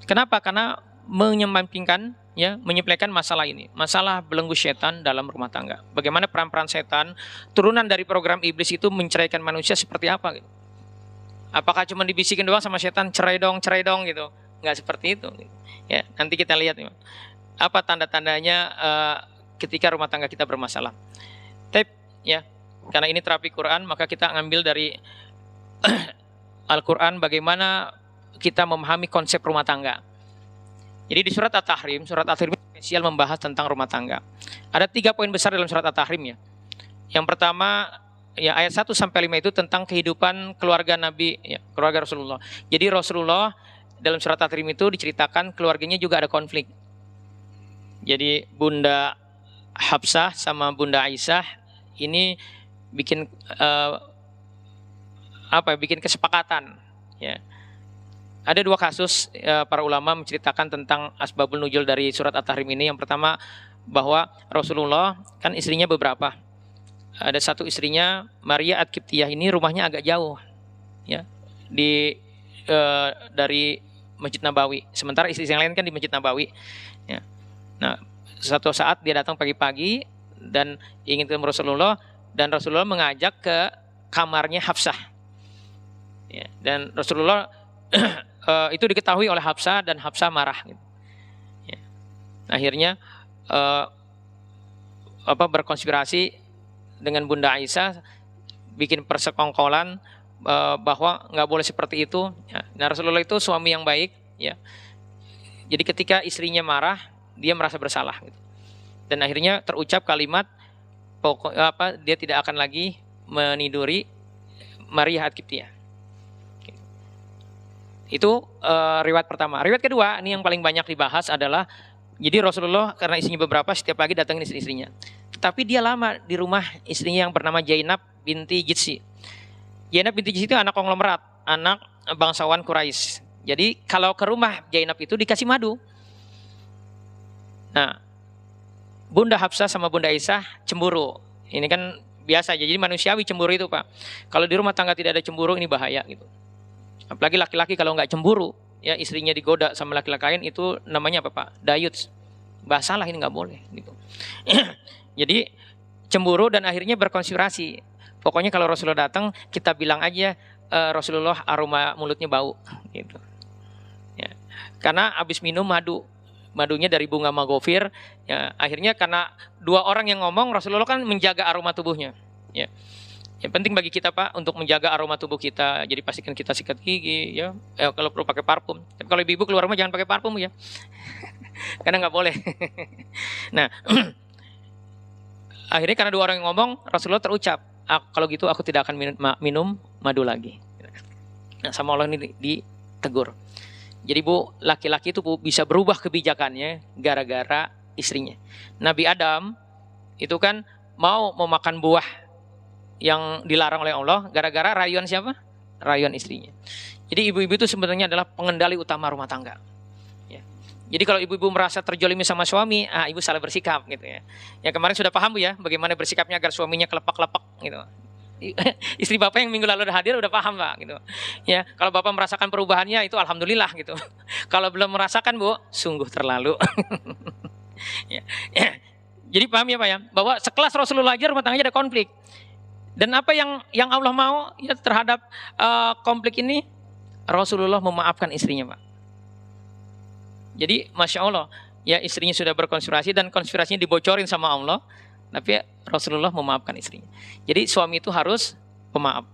Kenapa? Karena menyampingkan, ya, menyepelekan masalah ini, masalah belenggu setan dalam rumah tangga. Bagaimana peran-peran setan, turunan dari program iblis itu menceraikan manusia seperti apa? Gitu. Apakah cuma dibisikin doang sama setan, cerai dong gitu? Nggak seperti itu. Gitu. Ya, nanti kita lihat. Ya. Apa tanda-tandanya ketika rumah tangga kita bermasalah. Ya, karena ini terapi Quran, maka kita ngambil dari Al-Quran bagaimana kita memahami konsep rumah tangga. Jadi di surat At-Tahrim spesial membahas tentang rumah tangga. Ada 3 poin besar dalam surat At-Tahrim ya. Yang pertama, ya ayat 1-5 itu tentang kehidupan keluarga Nabi, ya, keluarga Rasulullah. Jadi Rasulullah dalam surat At-Tahrim itu diceritakan keluarganya juga ada konflik. Jadi Bunda Hafsah sama Bunda Aisyah ini bikin bikin kesepakatan. Ya. Ada 2 kasus para ulama menceritakan tentang asbabul nuzul dari surat At-Tahrim ini. Yang pertama, bahwa Rasulullah kan istrinya beberapa. Ada satu istrinya, Maria At-Qibtiyah, ini rumahnya agak jauh, ya, dari Masjid Nabawi. Sementara istri yang lain kan di Masjid Nabawi. Ya. Nah, suatu saat dia datang pagi-pagi dan ingin ketemu Rasulullah, dan Rasulullah mengajak ke kamarnya Hafsah. Ya, dan Rasulullah itu diketahui oleh Hafsah dan Hafsah marah. Gitu. Ya. Akhirnya berkonspirasi dengan Bunda Aisyah, bikin persekongkolan bahwa nggak boleh seperti itu. Ya. Nah, Rasulullah itu suami yang baik. Ya. Jadi ketika istrinya marah, dia merasa bersalah. Gitu. Dan akhirnya terucap kalimat dia tidak akan lagi meniduri Maria At-Qibtiyah. Itu riwayat pertama. Riwayat kedua, ini yang paling banyak dibahas adalah, jadi Rasulullah karena istrinya beberapa, setiap pagi datangin istri-istrinya. Tetapi dia lama di rumah istrinya yang bernama Zainab binti Jitsi. Zainab binti Jitsi itu anak konglomerat, anak bangsawan Quraisy. Jadi kalau ke rumah Zainab itu dikasih madu. Nah, Bunda Hafsah sama Bunda Aisyah cemburu. Ini kan biasa aja, jadi manusiawi cemburu itu Pak. Kalau di rumah tangga tidak ada cemburu, ini bahaya gitu. Apalagi laki-laki kalau nggak cemburu, ya istrinya digoda sama laki-laki lain, itu namanya apa Pak? Dayuts. Bahasa lah, ini nggak boleh gitu. Jadi cemburu dan akhirnya berkonspirasi. Pokoknya kalau Rasulullah datang, kita bilang aja Rasulullah aroma mulutnya bau gitu. Ya. Karena habis minum madunya dari bunga magofir, ya, akhirnya karena 2 orang yang ngomong, Rasulullah kan menjaga aroma tubuhnya. Ya. Yang penting bagi kita Pak untuk menjaga aroma tubuh kita. Jadi pastikan kita sikat gigi, ya. Kalau perlu pakai parfum. Tapi kalau ibu-ibu keluar rumah jangan pakai parfum ya. Karena nggak boleh. Nah, akhirnya karena 2 orang yang ngomong, Rasulullah terucap, kalau gitu aku tidak akan minum madu lagi. Nah, sama Allah ini ditegur. Jadi Bu, laki-laki itu Bu, bisa berubah kebijakannya gara-gara istrinya. Nabi Adam itu kan mau memakan buah yang dilarang oleh Allah gara-gara rayuan siapa? Rayuan istrinya. Jadi ibu-ibu itu sebenarnya adalah pengendali utama rumah tangga. Ya. Jadi kalau ibu-ibu merasa terjolimi sama suami, ibu salah bersikap gitu ya. Ya kemarin sudah paham Bu ya, bagaimana bersikapnya agar suaminya kelepak-kelepak gitu. Istri Bapak yang minggu lalu udah hadir udah paham Pak gitu. Ya, kalau Bapak merasakan perubahannya itu alhamdulillah gitu. Kalau belum merasakan Bu, sungguh terlalu. Ya. Jadi paham ya Pak ya, bahwa sekelas Rasulullah aja rumah tangganya ada konflik. Dan apa yang Allah mau ya terhadap konflik ini, Rasulullah memaafkan istrinya Pak. Jadi Masya Allah, ya istrinya sudah berkonspirasi dan konspirasinya dibocorin sama Allah, tapi Rasulullah memaafkan istrinya. Jadi suami itu harus pemaaf.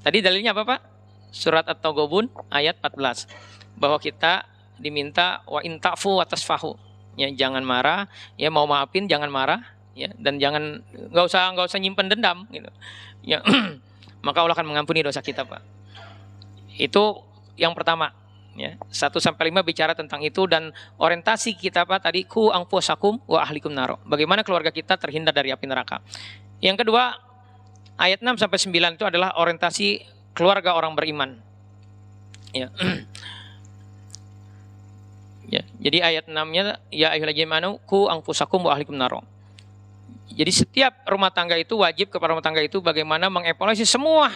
Tadi dalilnya apa Pak? Surat At-Taghabun ayat 14. Bahwa kita diminta wa in ta'fu wa tasfahu. Ya, jangan marah, ya mau maafin jangan marah, ya dan jangan nggak usah nyimpen dendam gitu. Ya, maka Allah akan mengampuni dosa kita Pak. Itu yang pertama. Ya, 1-5 bicara tentang itu dan orientasi kita Pak tadi ku anfusakum wa ahlikum naro. Bagaimana keluarga kita terhindar dari api neraka. Yang kedua, ayat 6-9 itu adalah orientasi keluarga orang beriman. Ya. Ya, jadi ayat 6-nya ya ayyuhalladzina amanu ku anfusakum wa ahlikum naro. Jadi setiap rumah tangga itu wajib kepada rumah tangga itu bagaimana mengevaluasi semua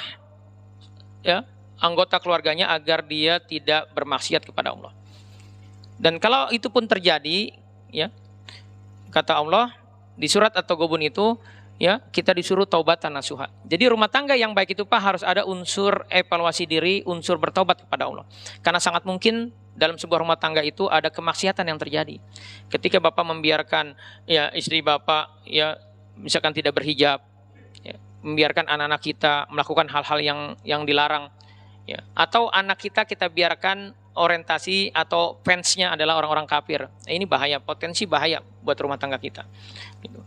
ya anggota keluarganya agar dia tidak bermaksiat kepada Allah. Dan kalau itu pun terjadi, ya kata Allah di surat At-Taghabun itu, ya kita disuruh taubatan nasuha. Jadi rumah tangga yang baik itu Pak harus ada unsur evaluasi diri, unsur bertaubat kepada Allah. Karena sangat mungkin dalam sebuah rumah tangga itu ada kemaksiatan yang terjadi. Ketika Bapak membiarkan ya istri Bapak ya misalkan tidak berhijab, ya, membiarkan anak-anak kita melakukan hal-hal yang dilarang. Ya, atau anak kita biarkan orientasi atau fansnya adalah orang-orang kafir. Nah, ini bahaya, potensi bahaya buat rumah tangga kita. Gitu.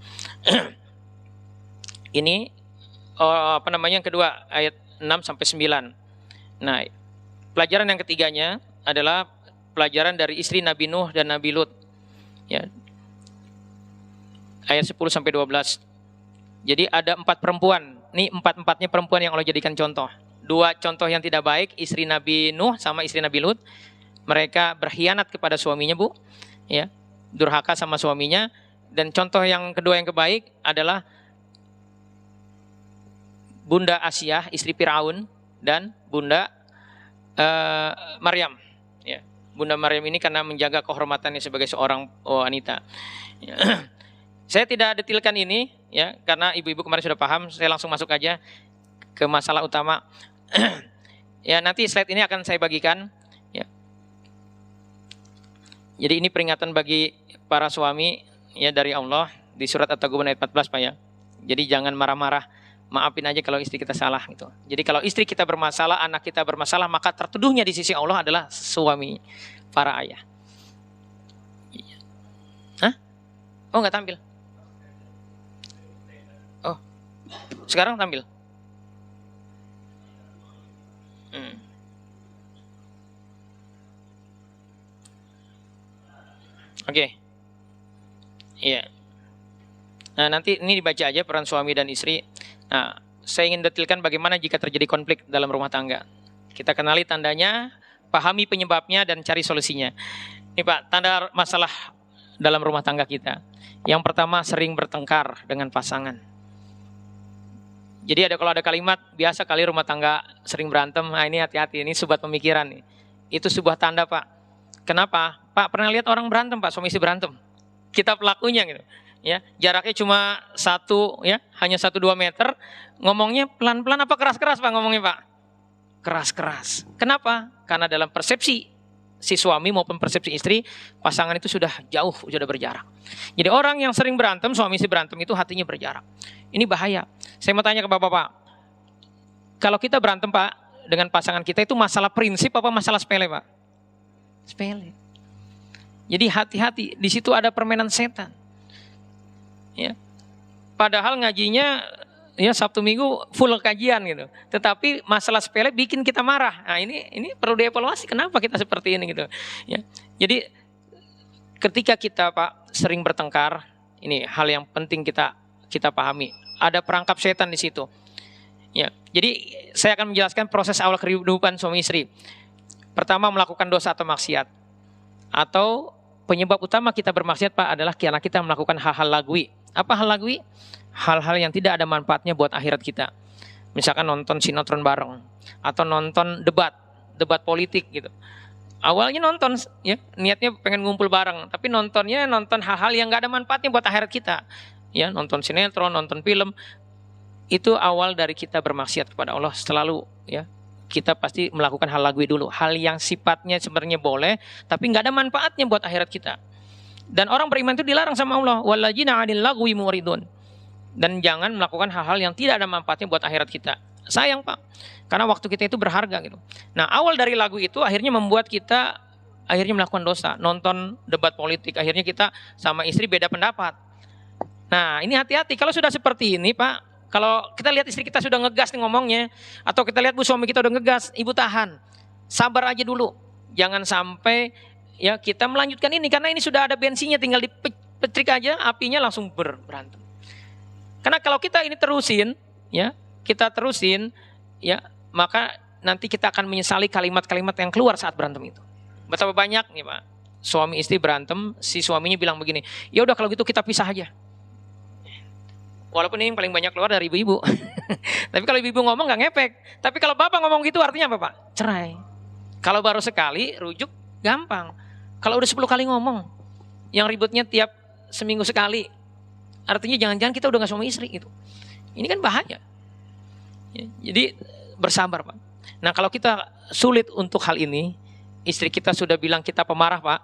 Ini yang kedua ayat 6-9. Nah, pelajaran yang ketiganya adalah pelajaran dari istri Nabi Nuh dan Nabi Lut. Ya. Ayat 10-12. Jadi ada 4 perempuan. Ini 4-empatnya perempuan yang Allah jadikan contoh. 2 contoh yang tidak baik, istri Nabi Nuh sama istri Nabi Lut. Mereka berkhianat kepada suaminya Bu, ya, durhaka sama suaminya. Dan contoh yang kedua yang kebaik adalah Bunda Asyah, istri Firaun, dan Bunda Maryam. Ya, Bunda Maryam ini karena menjaga kehormatannya sebagai seorang wanita. Ya. Saya tidak detilkan ini, ya, karena ibu-ibu kemarin sudah paham. Saya langsung masuk aja ke masalah utama. Ya, nanti slide ini akan saya bagikan. Ya. Jadi ini peringatan bagi para suami ya dari Allah di surat At-Taghabun ayat 14 Pak ya. Jadi jangan marah-marah, maafin aja kalau istri kita salah gitu. Jadi kalau istri kita bermasalah, anak kita bermasalah, maka tertuduhnya di sisi Allah adalah suami, para ayah. Hah? Oh nggak tampil? Oh, sekarang tampil? Oke. Iya. Nah, nanti ini dibaca aja peran suami dan istri. Nah, saya ingin detilkan bagaimana jika terjadi konflik dalam rumah tangga. Kita kenali tandanya, pahami penyebabnya, dan cari solusinya. Ini Pak, tanda masalah dalam rumah tangga kita. Yang pertama, sering bertengkar dengan pasangan. Jadi kalau ada kalimat, biasa kali rumah tangga sering berantem, nah ini hati-hati, ini sebuah pemikiran nih. Itu sebuah tanda Pak. Kenapa? Pak pernah lihat orang berantem Pak, suami istri berantem. Kita pelakunya gitu. Ya, jaraknya cuma hanya 1-2 meter, ngomongnya pelan-pelan apa keras-keras Pak ngomongnya Pak? Keras-keras. Kenapa? Karena dalam persepsi si suami maupun persepsi istri, pasangan itu sudah jauh, sudah berjarak. Jadi orang yang sering berantem, suami istri berantem itu hatinya berjarak. Ini bahaya. Saya mau tanya ke Bapak-Bapak, kalau kita berantem Pak dengan pasangan kita itu masalah prinsip apa masalah sepele Pak? Sepele. Jadi hati-hati, di situ ada permainan setan. Ya. Padahal ngajinya ya Sabtu Minggu full kajian gitu. Tetapi masalah sepele bikin kita marah. Nah, ini perlu dievaluasi kenapa kita seperti ini gitu. Ya. Jadi ketika kita Pak sering bertengkar, ini hal yang penting kita pahami. Ada perangkap setan di situ. Ya. Jadi saya akan menjelaskan proses awal kehidupan suami istri. Pertama, melakukan dosa atau maksiat. Atau penyebab utama kita bermaksiat Pak adalah karena kita melakukan hal-hal lagwi. Apa hal lagwi? Hal-hal yang tidak ada manfaatnya buat akhirat kita. Misalkan nonton sinetron bareng atau nonton debat politik gitu. Awalnya nonton ya, niatnya pengen ngumpul bareng, tapi nontonnya nonton hal-hal yang nggak ada manfaatnya buat akhirat kita. Ya, nonton sinetron, nonton film, itu awal dari kita bermaksiat kepada Allah. Selalu ya, kita pasti melakukan hal lagwi dulu, hal yang sifatnya sebenarnya boleh, tapi nggak ada manfaatnya buat akhirat kita. Dan orang beriman itu dilarang sama Allah, walladzina 'anil lagwi muridun. Dan jangan melakukan hal-hal yang tidak ada manfaatnya buat akhirat kita. Sayang Pak, karena waktu kita itu berharga gitu. Nah, awal dari lagu itu akhirnya membuat kita akhirnya melakukan dosa. Nonton debat politik, akhirnya kita sama istri beda pendapat. Nah, ini hati-hati. Kalau sudah seperti ini Pak, kalau kita lihat istri kita sudah ngegas nih ngomongnya, atau kita lihat suami kita udah ngegas, ibu tahan. Sabar aja dulu. Jangan sampai ya kita melanjutkan ini, karena ini sudah ada bensinnya, tinggal dipetrik aja, apinya langsung berantem. Karena kalau kita ini terusin, ya, maka nanti kita akan menyesali kalimat-kalimat yang keluar saat berantem itu. Betapa banyak nih Pak, suami istri berantem, si suaminya bilang begini, ya udah kalau gitu kita pisah aja. Walaupun ini yang paling banyak keluar dari ibu-ibu. Tapi kalau ibu-ibu ngomong nggak ngepek. Tapi kalau bapak ngomong gitu artinya apa Pak? Cerai. Kalau baru sekali rujuk gampang. Kalau udah 10 kali ngomong, yang ributnya tiap seminggu sekali, artinya jangan-jangan kita udah nggak suami istri gitu. Ini kan bahaya. Ya, jadi bersabar Pak. Nah kalau kita sulit untuk hal ini, istri kita sudah bilang kita pemarah Pak,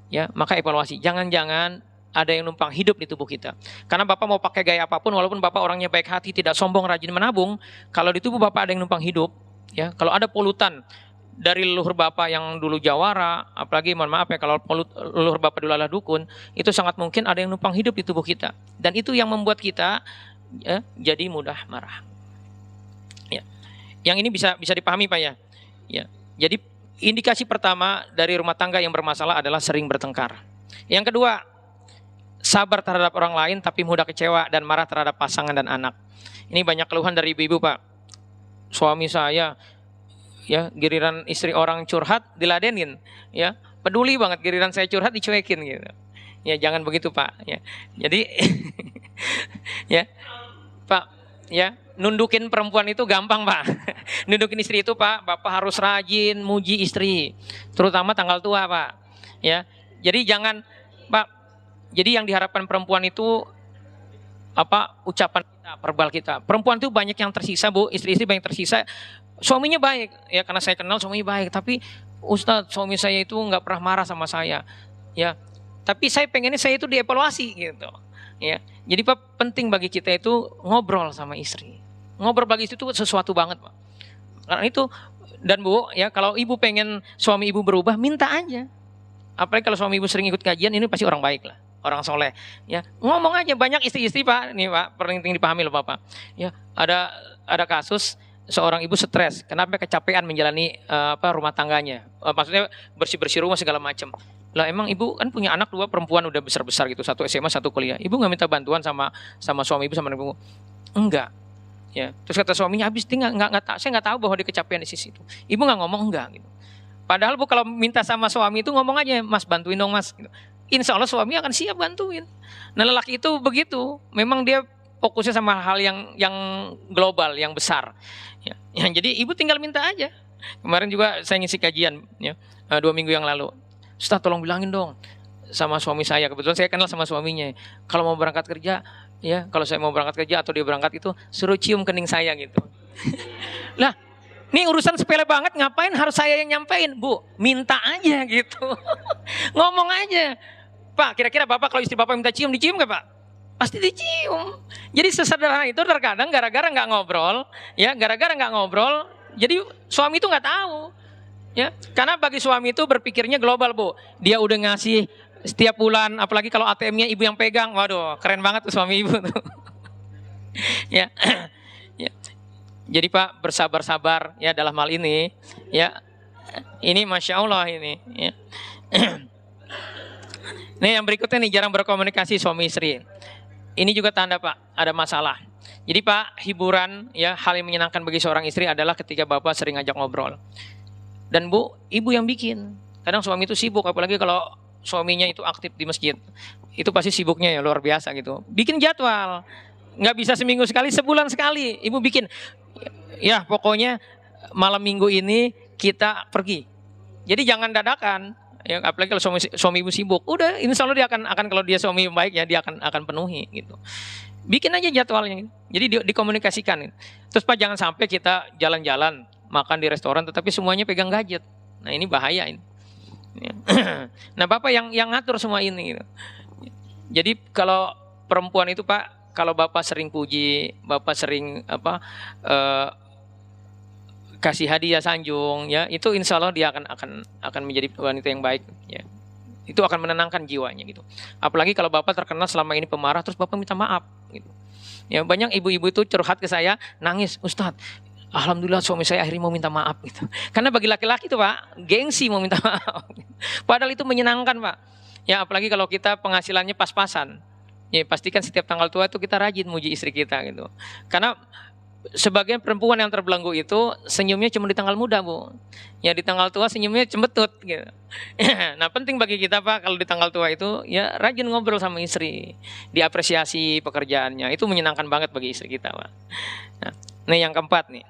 ya maka evaluasi. Jangan-jangan ada yang numpang hidup di tubuh kita. Karena Bapak mau pakai gaya apapun, walaupun Bapak orangnya baik hati, tidak sombong, rajin menabung, kalau di tubuh Bapak ada yang numpang hidup, ya kalau ada polutan dari leluhur Bapak yang dulu jawara, apalagi mohon maaf ya kalau leluhur Bapak dulu adalah dukun, itu sangat mungkin ada yang numpang hidup di tubuh kita. Dan itu yang membuat kita ya, jadi mudah marah. Ya. Yang ini bisa dipahami Pak ya. Ya. Jadi indikasi pertama dari rumah tangga yang bermasalah adalah sering bertengkar. Yang kedua, sabar terhadap orang lain tapi mudah kecewa dan marah terhadap pasangan dan anak. Ini banyak keluhan dari ibu-ibu Pak. Suami saya ya giliran istri orang curhat diladenin, ya peduli banget, giliran saya curhat dicuekin gitu. Ya jangan begitu Pak. Ya. Jadi ya Pak, ya nundukin perempuan itu gampang Pak. Nundukin istri itu Pak, Bapak harus rajin muji istri, terutama tanggal tua Pak. Ya, jadi jangan Pak. Jadi yang diharapkan perempuan itu apa? Ucapan kita, verbal kita. Perempuan itu banyak yang tersisa Bu, istri-istri banyak tersisa. Suaminya baik, ya karena saya kenal suaminya baik. Tapi Ustadz, suami saya itu nggak pernah marah sama saya, ya. Tapi saya pengennya saya itu dievaluasi gitu, ya. Jadi Pak, penting bagi kita itu ngobrol sama istri. Ngobrol bagi istri itu sesuatu banget Pak. Karena itu, dan Bu, ya kalau ibu pengen suami ibu berubah, minta aja. Apalagi kalau suami ibu sering ikut kajian, ini pasti orang baik lah, orang soleh. Ya ngomong aja. Banyak istri-istri Pak, nih Pak, penting dipahami loh Bapak. Ya ada kasus seorang ibu stres, kenapa kecapean menjalani rumah tangganya, maksudnya bersih rumah segala macam. Lah emang ibu kan punya anak 2 perempuan udah besar gitu, 1 SMA 1 kuliah. Ibu nggak minta bantuan sama suami ibu, sama ibu? Enggak. Ya terus kata suaminya, habis dia saya nggak tahu bahwa dia kecapean di sisi itu. Ibu nggak ngomong enggak gitu. Padahal Bu kalau minta sama suami itu ngomong aja, Mas bantuin dong Mas gitu. Insya Allah suami akan siap bantuin. Nah lelaki itu begitu, memang dia fokusnya sama hal yang global, yang besar. Ya, jadi ibu tinggal minta aja. Kemarin juga saya ngisi kajian, ya 2 minggu yang lalu. Ustaz tolong bilangin dong sama suami saya. Kebetulan saya kenal sama suaminya. Kalau mau berangkat kerja, ya kalau saya mau berangkat kerja atau dia berangkat itu suruh cium kening saya gitu. Lah, ini urusan sepele banget, ngapain harus saya yang nyampein? Bu, minta aja gitu. Ngomong aja. Pak, kira-kira Bapak kalau istri Bapak minta cium, dicium gak Pak? Pasti dicium. Jadi sesederhana itu terkadang gara-gara nggak ngobrol, ya gara-gara nggak ngobrol, jadi suami itu nggak tahu, ya karena bagi suami itu berpikirnya global Bu. Dia udah ngasih setiap bulan, apalagi kalau ATM-nya ibu yang pegang, waduh keren banget tuh suami ibu tuh. Ya, ya. Jadi Pak bersabar-sabar ya dalam hal ini, ya ini masya Allah ini. Ya. Nih yang berikutnya nih, jarang berkomunikasi suami istri. Ini juga tanda Pak, ada masalah. Jadi Pak, hiburan ya hal yang menyenangkan bagi seorang istri adalah ketika Bapak sering ngajak ngobrol. Dan Bu, ibu yang bikin. Kadang suami itu sibuk, apalagi kalau suaminya itu aktif di masjid. Itu pasti sibuknya ya luar biasa gitu. Bikin jadwal. Nggak bisa seminggu sekali, sebulan sekali. Ibu bikin. Ya pokoknya malam minggu ini kita pergi. Jadi jangan dadakan. Ya, apalagi kalau suami ibu sibuk, udah insya Allah dia akan kalau dia suami yang baik ya dia akan penuhi gitu. Bikin aja jadwalnya. Jadi dikomunikasikan. Terus Pak, jangan sampai kita jalan-jalan makan di restoran tetapi semuanya pegang gadget. Nah ini bahaya ini. Ya. Nah Bapak yang ngatur semua ini. Gitu. Jadi kalau perempuan itu Pak, kalau Bapak sering puji, Bapak sering kasih hadiah sanjung, ya itu insya Allah dia akan menjadi wanita yang baik, ya. Itu akan menenangkan jiwanya gitu. Apalagi kalau Bapak terkenal selama ini pemarah, terus Bapak minta maaf, gitu. Ya banyak ibu-ibu itu curhat ke saya, nangis, Ustadz, alhamdulillah suami saya akhirnya mau minta maaf, gitu. Karena bagi laki-laki itu Pak, gengsi mau minta maaf. Padahal itu menyenangkan Pak. Ya apalagi kalau kita penghasilannya pas-pasan, ya pastikan setiap tanggal tua itu kita rajin muji istri kita, gitu. Karena sebagian perempuan yang terbelenggu itu senyumnya cuma di tanggal muda Bu, ya di tanggal tua senyumnya cembetut gitu. Nah penting bagi kita Pak kalau di tanggal tua itu ya rajin ngobrol sama istri, diapresiasi pekerjaannya, itu menyenangkan banget bagi istri kita Pak. Nah yang keempat nih,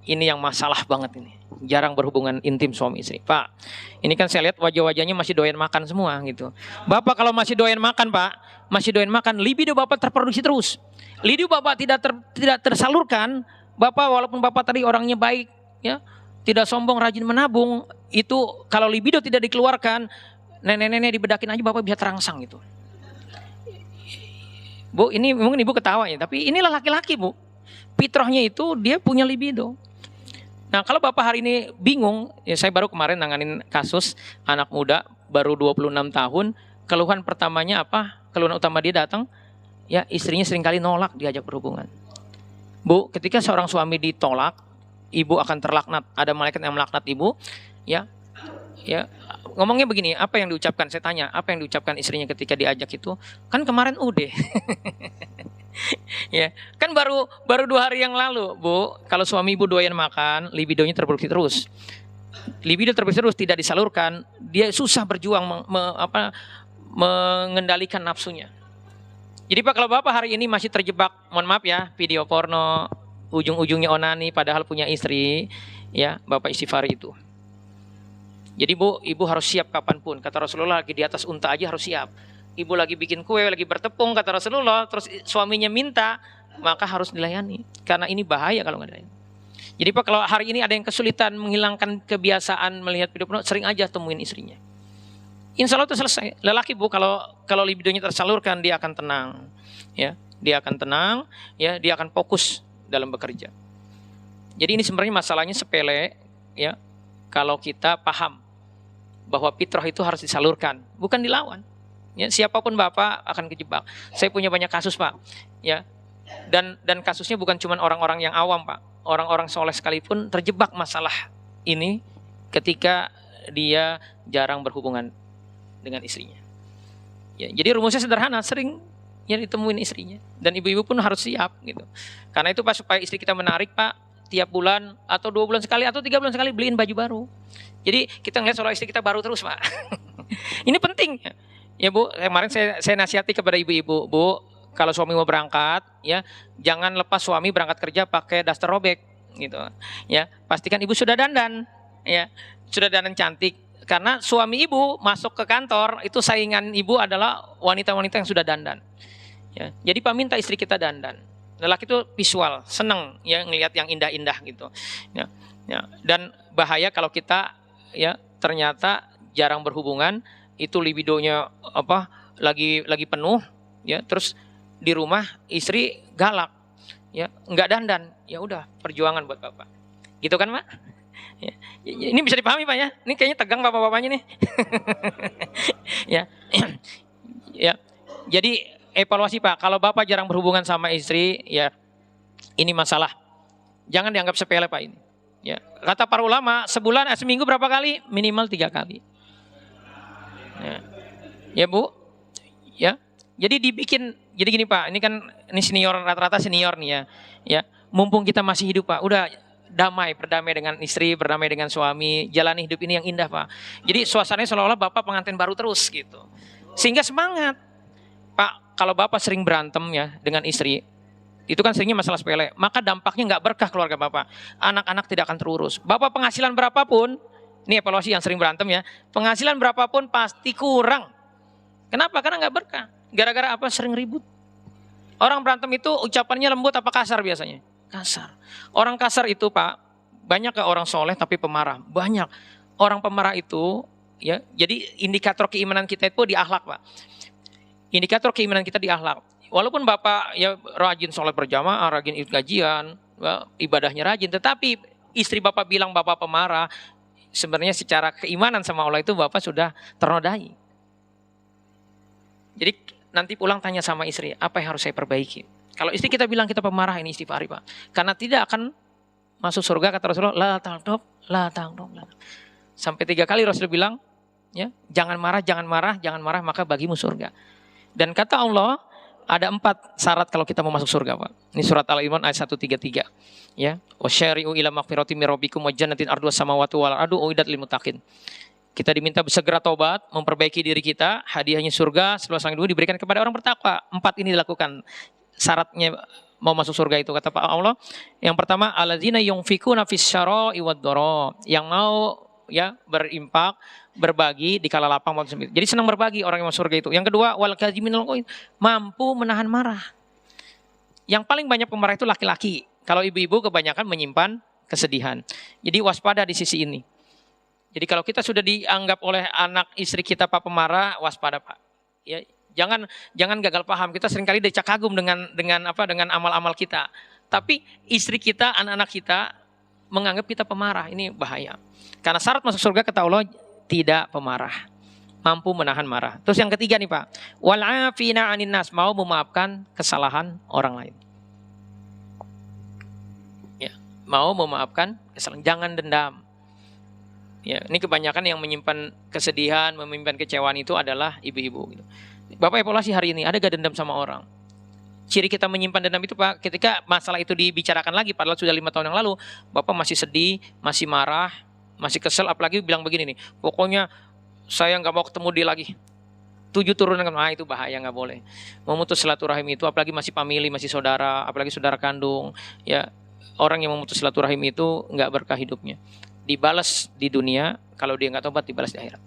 ini yang masalah banget ini, jarang berhubungan intim suami istri Pak. Ini kan saya lihat wajah-wajahnya masih doyan makan semua gitu. Bapak kalau masih doyan makan Pak, masih doyan makan, libido Bapak terproduksi terus. Libido Bapak tidak tersalurkan, Bapak walaupun Bapak tadi orangnya baik, ya, tidak sombong, rajin menabung, itu kalau libido tidak dikeluarkan, nenek-nenek dibedakin aja Bapak bisa terangsang gitu. Bu, ini mungkin Ibu ketawa ya, tapi inilah laki-laki Bu. Fitrahnya itu dia punya libido. Nah kalau Bapak hari ini bingung, ya saya baru kemarin nanganin kasus anak muda baru 26 tahun, keluhan pertamanya apa? Keluhan utama dia datang, ya istrinya seringkali nolak diajak berhubungan. Bu, ketika seorang suami ditolak, ibu akan terlaknat. Ada malaikat yang melaknat ibu, ya. Ya, ngomongnya begini, apa yang diucapkan? Saya tanya, apa yang diucapkan istrinya ketika diajak itu? Kan kemarin udah. Ya, kan baru 2 hari yang lalu, Bu. Kalau suami ibu doyan makan, libidonya terproduksi terus. Libido terproduksi terus tidak disalurkan, dia susah berjuang mengendalikan nafsunya. Jadi Pak kalau Bapak hari ini masih terjebak, mohon maaf ya, video porno, ujung-ujungnya onani padahal punya istri, ya Bapak istighfar itu. Jadi Bu, ibu harus siap kapanpun. Kata Rasulullah lagi di atas unta aja harus siap. Ibu lagi bikin kue, lagi bertepung, kata Rasulullah, terus suaminya minta, maka harus dilayani. Karena ini bahaya kalau nggak dilayani. Jadi Pak kalau hari ini ada yang kesulitan menghilangkan kebiasaan melihat video porno, sering aja temuin istrinya. Insya Allah itu selesai. Lelaki Bu kalau libidonya tersalurkan dia akan tenang, ya dia akan tenang, ya dia akan fokus dalam bekerja. Jadi ini sebenarnya masalahnya sepele, ya kalau kita paham bahwa fitrah itu harus disalurkan, bukan dilawan. Ya siapapun Bapak akan kejebak. Saya punya banyak kasus Pak, ya dan kasusnya bukan cuma orang-orang yang awam Pak, orang-orang soleh sekalipun terjebak masalah ini ketika dia jarang berhubungan dengan istrinya. Ya, jadi rumusnya sederhana, sering ya ditemuin istrinya dan ibu-ibu pun harus siap gitu. Karena itu Pak supaya istri kita menarik Pak, tiap bulan atau 2 bulan sekali atau 3 bulan sekali beliin baju baru. Jadi kita ngeliat soal istri kita baru terus Pak. Ini penting. Ya Bu, kemarin saya nasihati kepada ibu-ibu, Bu, kalau suami mau berangkat, ya jangan lepas suami berangkat kerja pakai daster robek, gitu. Ya, pastikan ibu sudah dandan, ya sudah dandan cantik. Karena suami ibu masuk ke kantor itu saingan ibu adalah wanita-wanita yang sudah dandan. Ya, jadi Pak minta istri kita dandan. Lelaki itu visual, seneng ya ngelihat yang indah-indah gitu. Ya, dan bahaya kalau kita ya ternyata jarang berhubungan, itu libidonya lagi penuh, ya terus di rumah istri galak, ya nggak dandan, ya udah perjuangan buat Bapak, gitu kan Pak? Ya, ini bisa dipahami Pak ya? Ini kayaknya tegang bapak-bapaknya nih. Ya, ya. Jadi evaluasi Pak, kalau Bapak jarang berhubungan sama istri, ya ini masalah. Jangan dianggap sepele Pak ini. Ya, kata para ulama sebulan, seminggu berapa kali? Minimal 3 kali. Ya Bu, ya. Jadi dibikin, jadi gini Pak, ini kan ini senior rata-rata senior nih ya, ya. Mumpung kita masih hidup Pak, udah berdamai dengan istri, berdamai dengan suami, jalani hidup ini yang indah Pak. Jadi suasananya seolah-olah Bapak pengantin baru terus gitu, sehingga semangat Pak. Kalau Bapak sering berantem ya dengan istri, Itu kan seringnya masalah sepele. Maka dampaknya nggak berkah keluarga Bapak. Anak-anak tidak akan terurus. Bapak penghasilan berapapun, ini evaluasi yang sering berantem ya. Penghasilan berapapun pasti kurang. Kenapa? Karena nggak berkah. Gara-gara apa? Sering ribut. Orang berantem itu ucapannya lembut apa kasar biasanya? Kasar. Orang kasar itu Pak, banyak ke orang soleh tapi pemarah. Banyak. Orang pemarah itu, ya. Jadi indikator keimanan kita itu di akhlak Pak. Indikator keimanan kita di akhlak. Walaupun Bapak ya rajin sholat berjamaah, rajin ikut kajian, ibadahnya rajin, tetapi istri Bapak bilang Bapak pemarah, sebenarnya secara keimanan sama Allah itu Bapak sudah ternodai. Jadi nanti pulang tanya sama istri, apa yang harus saya perbaiki? Kalau istri kita bilang kita pemarah, ini istighfari Pak. Karena tidak akan masuk surga, kata Rasulullah, la taghdab, la taghdab. Sampai 3 kali Rasul bilang, ya, jangan marah, jangan marah, jangan marah, maka bagimu surga. Dan kata Allah, ada 4 syarat kalau kita mau masuk surga Pak. Ini surat Al-Imran ayat 133. Ya, wasyari'u ila maghfiratin min rabbikum wa jannatin arduhas samawati wal ardu uiddat lil muttaqin. Kita diminta segera taubat, memperbaiki diri kita, hadiahnya surga seluas langit bumi diberikan kepada orang bertakwa. 4 ini dilakukan. Syaratnya mau masuk surga itu kata Pak Allah. Yang pertama, alladzina yunfikuna fis syara'i wad dharra. Yang mau ya berimpak, berbagi di kala lapang maupun sempit. Jadi senang berbagi orang yang masuk surga itu. Yang kedua, wal kadziminal ghaidh, mampu menahan marah. Yang paling banyak pemarah itu laki-laki. Kalau ibu-ibu kebanyakan menyimpan kesedihan. Jadi waspada di sisi ini. Jadi kalau kita sudah dianggap oleh anak istri kita Pak pemarah, waspada Pak. Ya, jangan gagal paham. Kita seringkali decak kagum dengan amal-amal kita. Tapi istri kita, anak-anak kita menganggap kita pemarah. Ini bahaya. Karena syarat masuk surga kata Allah tidak pemarah, mampu menahan marah. Terus yang ketiga nih Pak, wal afina 'anin nas, mau memaafkan kesalahan orang lain. Ya, mau memaafkan kesalahan, jangan dendam. Ya, ini kebanyakan yang menyimpan kesedihan, menyimpan kecewaan itu adalah ibu-ibu gitu. Bapak evaluasi hari ini, ada gak dendam sama orang? Ciri kita menyimpan dendam itu Pak, ketika masalah itu dibicarakan lagi padahal sudah 5 tahun yang lalu, Bapak masih sedih, masih marah, masih kesel, apalagi bilang begini nih, pokoknya saya nggak mau ketemu dia lagi. 7 turunan, itu bahaya, nggak boleh. Memutus silaturahim itu, apalagi masih famili, masih saudara, apalagi saudara kandung, ya orang yang memutus silaturahim itu nggak berkah hidupnya. Dibalas di dunia, kalau dia nggak tobat dibalas di akhirat.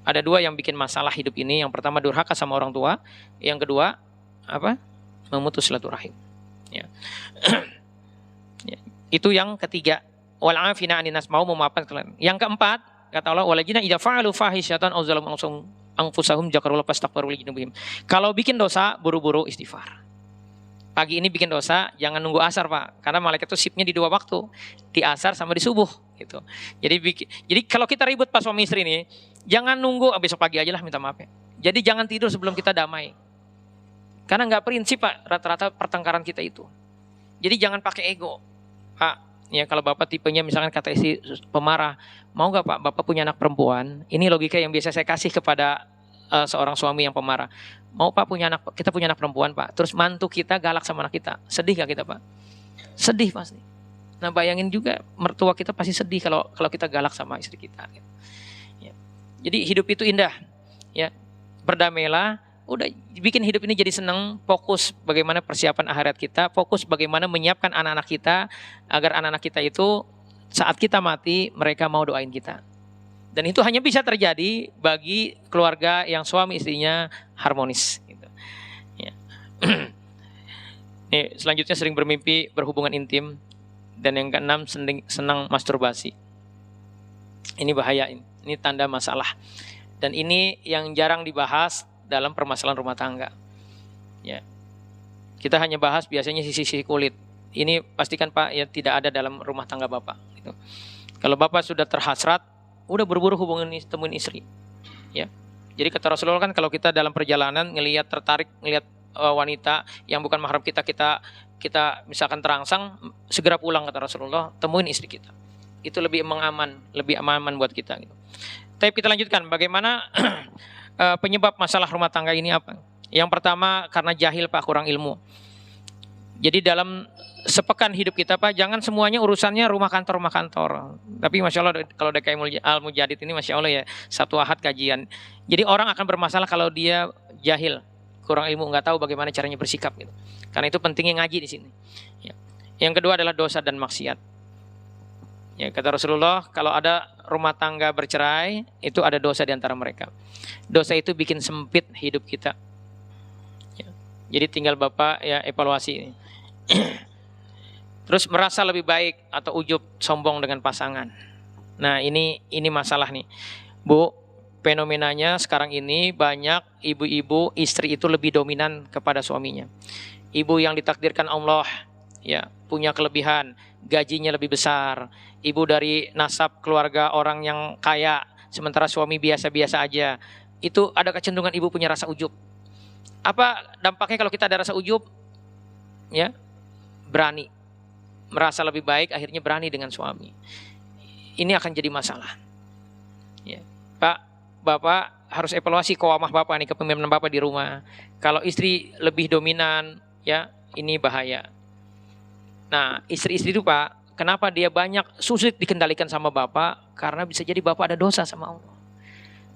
Ada 2 yang bikin masalah hidup ini. Yang pertama durhaka sama orang tua, yang kedua apa? Memutus silaturahim. Ya. Ya. Itu yang ketiga. Wal afina 'anin nas, mau memaafkan kalian. Yang keempat, kata Allah, waladzina idza fa'alu fahisyatan aw zalamu anfusahum dzakarullah fastaghfiru li dzunubihim. Kalau bikin dosa, buru-buru istighfar. Pagi ini bikin dosa, jangan nunggu asar Pak, karena malaikat itu shiftnya di 2 waktu, di asar sama di subuh gitu. Jadi kalau kita ribut pas suami istri ini, jangan nunggu besok pagi aja lah minta maaf ya. Jadi jangan tidur sebelum kita damai. Karena nggak prinsip Pak, rata-rata pertengkaran kita itu. Jadi jangan pakai ego Pak. Ya kalau Bapak tipenya misalkan kata istri pemarah, mau nggak Pak Bapak punya anak perempuan? Ini logika yang biasa saya kasih kepada seorang suami yang pemarah. Mau Pak kita punya anak perempuan Pak, terus mantu kita galak sama anak kita, sedih gak kita Pak? Sedih pasti. Nah bayangin juga mertua kita pasti sedih kalau kita galak sama istri kita. Ya. Jadi hidup itu indah, ya berdamailah. Udah bikin hidup ini jadi senang, fokus bagaimana persiapan akhirat kita, fokus bagaimana menyiapkan anak-anak kita agar anak-anak kita itu saat kita mati mereka mau doain kita. Dan itu hanya bisa terjadi bagi keluarga yang suami istrinya harmonis. Gitu. Ya. Nih, selanjutnya sering bermimpi berhubungan intim, dan yang keenam senang masturbasi. Ini bahaya, ini tanda masalah. Dan ini yang jarang dibahas dalam permasalahan rumah tangga. Ya. Kita hanya bahas biasanya sisi-sisi kulit. Ini pastikan Pak ya tidak ada dalam rumah tangga Bapak. Gitu. Kalau Bapak sudah terhasrat, udah buru-buru temuin istri. Ya. Jadi kata Rasulullah kan kalau kita dalam perjalanan tertarik ngelihat wanita yang bukan mahram kita misalkan terangsang, segera pulang kata Rasulullah, temuin istri kita. Itu lebih aman buat kita. Gitu. Tapi kita lanjutkan bagaimana penyebab masalah rumah tangga ini apa? Yang pertama karena jahil Pak, kurang ilmu. Jadi dalam sepekan hidup kita Pak, jangan semuanya urusannya rumah kantor. Tapi Masya Allah kalau DKI Al-Mujadid ini Masya Allah ya, Sabtu Ahad kajian. Jadi orang akan bermasalah kalau dia jahil, kurang ilmu, nggak tahu bagaimana caranya bersikap gitu. Karena itu pentingnya ngaji di sini. Ya. Yang kedua adalah dosa dan maksiat. Ya, kata Rasulullah, kalau ada rumah tangga bercerai, itu ada dosa di antara mereka. Dosa itu bikin sempit hidup kita. Ya. Jadi tinggal Bapak ya evaluasi. Terus merasa lebih baik atau ujub, sombong dengan pasangan. Nah, ini masalah nih. Bu, fenomenanya sekarang ini banyak ibu-ibu, istri itu lebih dominan kepada suaminya. Ibu yang ditakdirkan Allah ya punya kelebihan, gajinya lebih besar. Ibu dari nasab keluarga orang yang kaya, sementara suami biasa-biasa aja. Itu ada kecenderungan ibu punya rasa ujub. Apa dampaknya kalau kita ada rasa ujub? Ya, berani, merasa lebih baik, akhirnya berani dengan suami. Ini akan jadi masalah. Ya. Pak, Bapak harus evaluasi qawamah Bapak nih, kepemimpinan Bapak di rumah. Kalau istri lebih dominan, ya ini bahaya. Nah, istri-istri itu Pak, kenapa dia banyak sulit dikendalikan sama Bapak? Karena bisa jadi Bapak ada dosa sama Allah.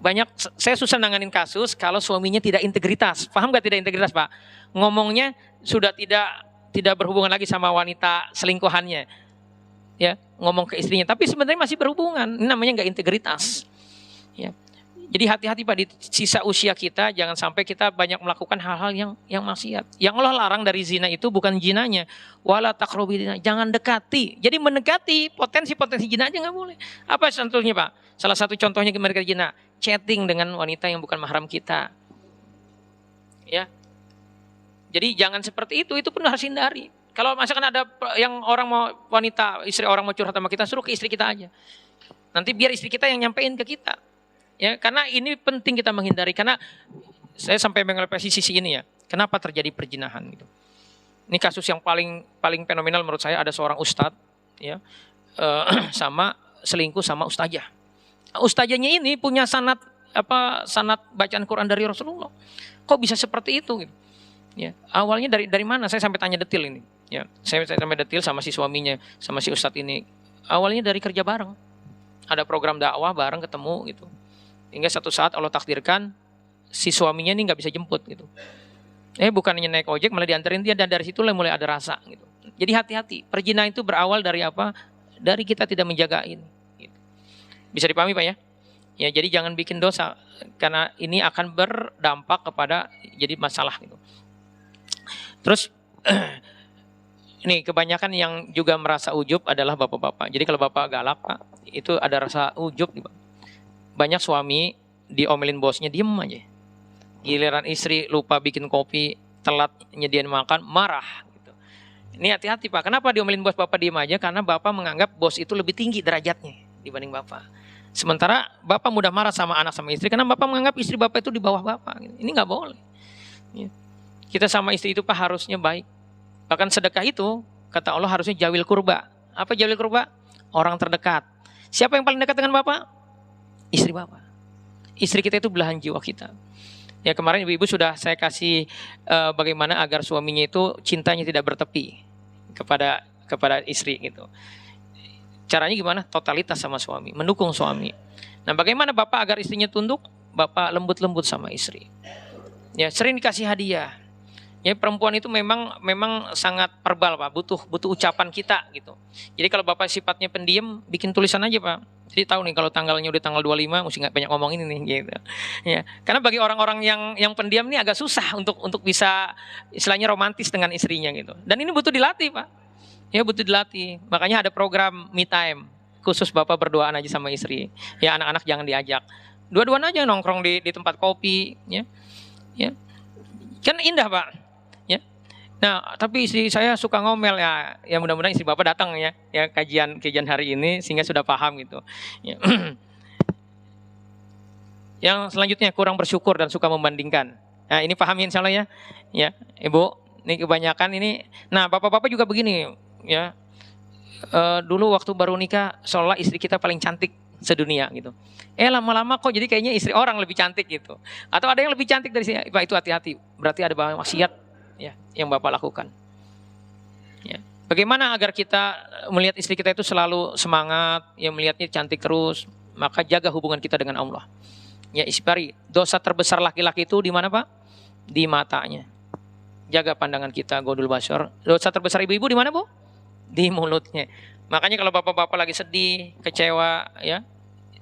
Banyak, saya susah nanganin kasus kalau suaminya tidak integritas. Paham gak tidak integritas Pak? Ngomongnya sudah tidak berhubungan lagi sama wanita selingkuhannya. Ya, ngomong ke istrinya, tapi sebenarnya masih berhubungan. Ini namanya gak integritas. Ya. Jadi hati-hati Pak, di sisa usia kita jangan sampai kita banyak melakukan hal-hal yang maksiat. Yang Allah larang dari zina itu bukan zinanya, wala taqrabu zina, jangan dekati. Jadi mendekati potensi-potensi zina aja nggak boleh. Apa contohnya Pak? Salah satu contohnya mereka zina, chatting dengan wanita yang bukan mahram kita. Ya. Jadi jangan seperti itu pun harus hindari. Kalau misalkan ada yang orang mau wanita, istri orang mau curhat sama kita, suruh ke istri kita aja. Nanti biar istri kita yang nyampein ke kita. Ya, karena ini penting kita menghindari, karena saya sampai mengelepasi sisi ini ya. Kenapa terjadi perzinahan gitu. Ini kasus yang paling fenomenal menurut saya, ada seorang ustadz ya sama selingkuh sama ustazah. Ustazahnya ini punya sanad bacaan Quran dari Rasulullah. Kok bisa seperti itu gitu. Ya, awalnya dari mana? Saya sampai tanya detil ini. Ya, saya sampai detil sama si suaminya, sama si ustadz ini. Awalnya dari kerja bareng. Ada program dakwah bareng ketemu gitu. Hingga satu saat Allah takdirkan si suaminya ini nggak bisa jemput gitu. Bukannya naik ojek malah dianterin dia, dan dari situ mulai ada rasa gitu. Jadi hati-hati. Perzinahan itu berawal dari apa? Dari kita tidak menjagain. Gitu. Bisa dipahami Pak ya? Ya, jadi jangan bikin dosa karena ini akan berdampak kepada jadi masalah gitu. Terus ini kebanyakan yang juga merasa ujub adalah bapak-bapak. Jadi kalau bapak galak Pak, itu ada rasa ujub nih Pak. Banyak suami diomelin bosnya diem aja. Giliran istri lupa bikin kopi, telat nyediain makan, marah gitu. Ini hati-hati Pak. Kenapa diomelin bos Bapak diem aja? Karena Bapak menganggap bos itu lebih tinggi derajatnya dibanding Bapak. Sementara Bapak mudah marah sama anak sama istri karena Bapak menganggap istri Bapak itu di bawah Bapak. Ini nggak boleh. Kita sama istri itu Pak harusnya baik. Bahkan sedekah itu kata Allah harusnya jawil kurba. Apa jawil kurba? Orang terdekat. Siapa yang paling dekat dengan Bapak? Istri Bapak. Istri kita itu belahan jiwa kita. Ya, kemarin ibu-ibu sudah saya kasih bagaimana agar suaminya itu cintanya tidak bertepi kepada istri gitu. Caranya gimana? Totalitas sama suami, mendukung suami. Nah, bagaimana Bapak agar istrinya tunduk? Bapak lembut-lembut sama istri. Ya, sering dikasih hadiah. Ya, perempuan itu memang sangat verbal Pak, butuh ucapan kita gitu. Jadi kalau Bapak sifatnya pendiam, bikin tulisan aja Pak. Jadi tahu nih kalau tanggalnya udah tanggal 25 mesti nggak banyak ngomong ini nih gitu. Ya, karena bagi orang-orang yang pendiam nih agak susah untuk bisa istilahnya romantis dengan istrinya gitu. Dan ini butuh dilatih Pak. Ya, butuh dilatih. Makanya ada program me time khusus Bapak berduaan aja sama istri. Ya, anak-anak jangan diajak. Dua-duaan aja nongkrong di tempat kopi ya. Ya. Kan indah Pak. Nah, tapi istri saya suka ngomel ya. Ya mudah-mudahan istri Bapak datang ya kajian hari ini sehingga sudah paham gitu. Ya. Yang selanjutnya kurang bersyukur dan suka membandingkan. Nah, ini pahami insya Allah ya. Ya, Ibu, ini kebanyakan ini. Nah, Bapak-bapak juga begini ya. Dulu waktu baru nikah seolah istri kita paling cantik sedunia gitu. Lama-lama kok jadi kayaknya istri orang lebih cantik gitu. Atau ada yang lebih cantik dari saya. Pak, itu hati-hati. Berarti ada maksiat ya, yang Bapak lakukan. Ya. Bagaimana agar kita melihat istri kita itu selalu semangat, yang melihatnya cantik terus, maka jaga hubungan kita dengan Allah. Ya, isbari. Dosa terbesar laki-laki itu di mana Pak? Di matanya. Jaga pandangan kita, godul basar. Dosa terbesar ibu-ibu di mana, Bu? Di mulutnya. Makanya kalau bapak-bapak lagi sedih, kecewa, ya,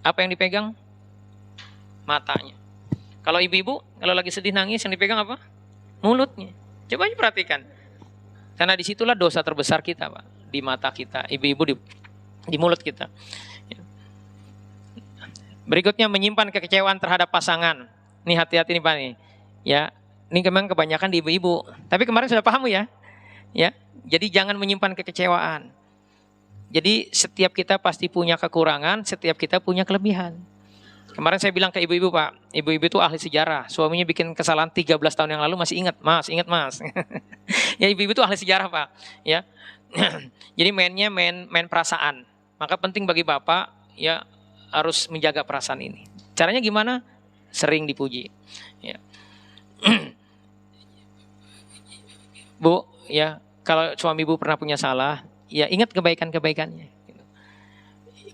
apa yang dipegang? Matanya. Kalau ibu-ibu, kalau lagi sedih nangis, yang dipegang apa? Mulutnya. Coba aja perhatikan. Karena disitulah dosa terbesar kita, Pak. Di mata kita, ibu-ibu di mulut kita. Berikutnya menyimpan kekecewaan terhadap pasangan. Ini hati-hati nih Pak nih. Ya, ini memang kebanyakan di ibu-ibu. Tapi kemarin sudah paham ya. Ya, jadi jangan menyimpan kekecewaan. Jadi setiap kita pasti punya kekurangan, setiap kita punya kelebihan. Kemarin saya bilang ke ibu-ibu Pak, ibu-ibu itu ahli sejarah. Suaminya bikin kesalahan 13 tahun yang lalu masih ingat mas. Ya ibu-ibu itu ahli sejarah Pak. Ya, jadi mainnya main perasaan. Maka penting bagi bapak ya harus menjaga perasaan ini. Caranya gimana? Sering dipuji. Ya. Bu, ya kalau suami ibu pernah punya salah, ya ingat kebaikan-kebaikannya.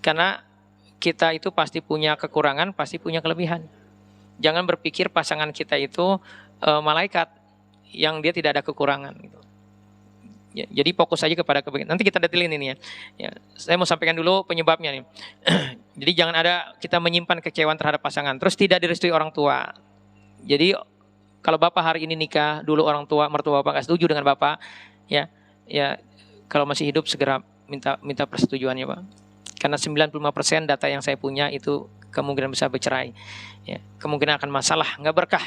Karena kita itu pasti punya kekurangan, pasti punya kelebihan. Jangan berpikir pasangan kita itu malaikat yang dia tidak ada kekurangan. Gitu. Ya, jadi fokus saja kepada kebaikan. Nanti kita detailin ini ya. Ya, saya mau sampaikan dulu penyebabnya nih. Jadi jangan ada kita menyimpan kekecewaan terhadap pasangan. Terus tidak direstui orang tua. Jadi kalau bapak hari ini nikah, dulu orang tua, mertua bapak nggak setuju dengan bapak, ya kalau masih hidup segera minta persetujuannya Pak. Karena 95% data yang saya punya itu kemungkinan besar bercerai. Ya, kemungkinan akan masalah, nggak berkah.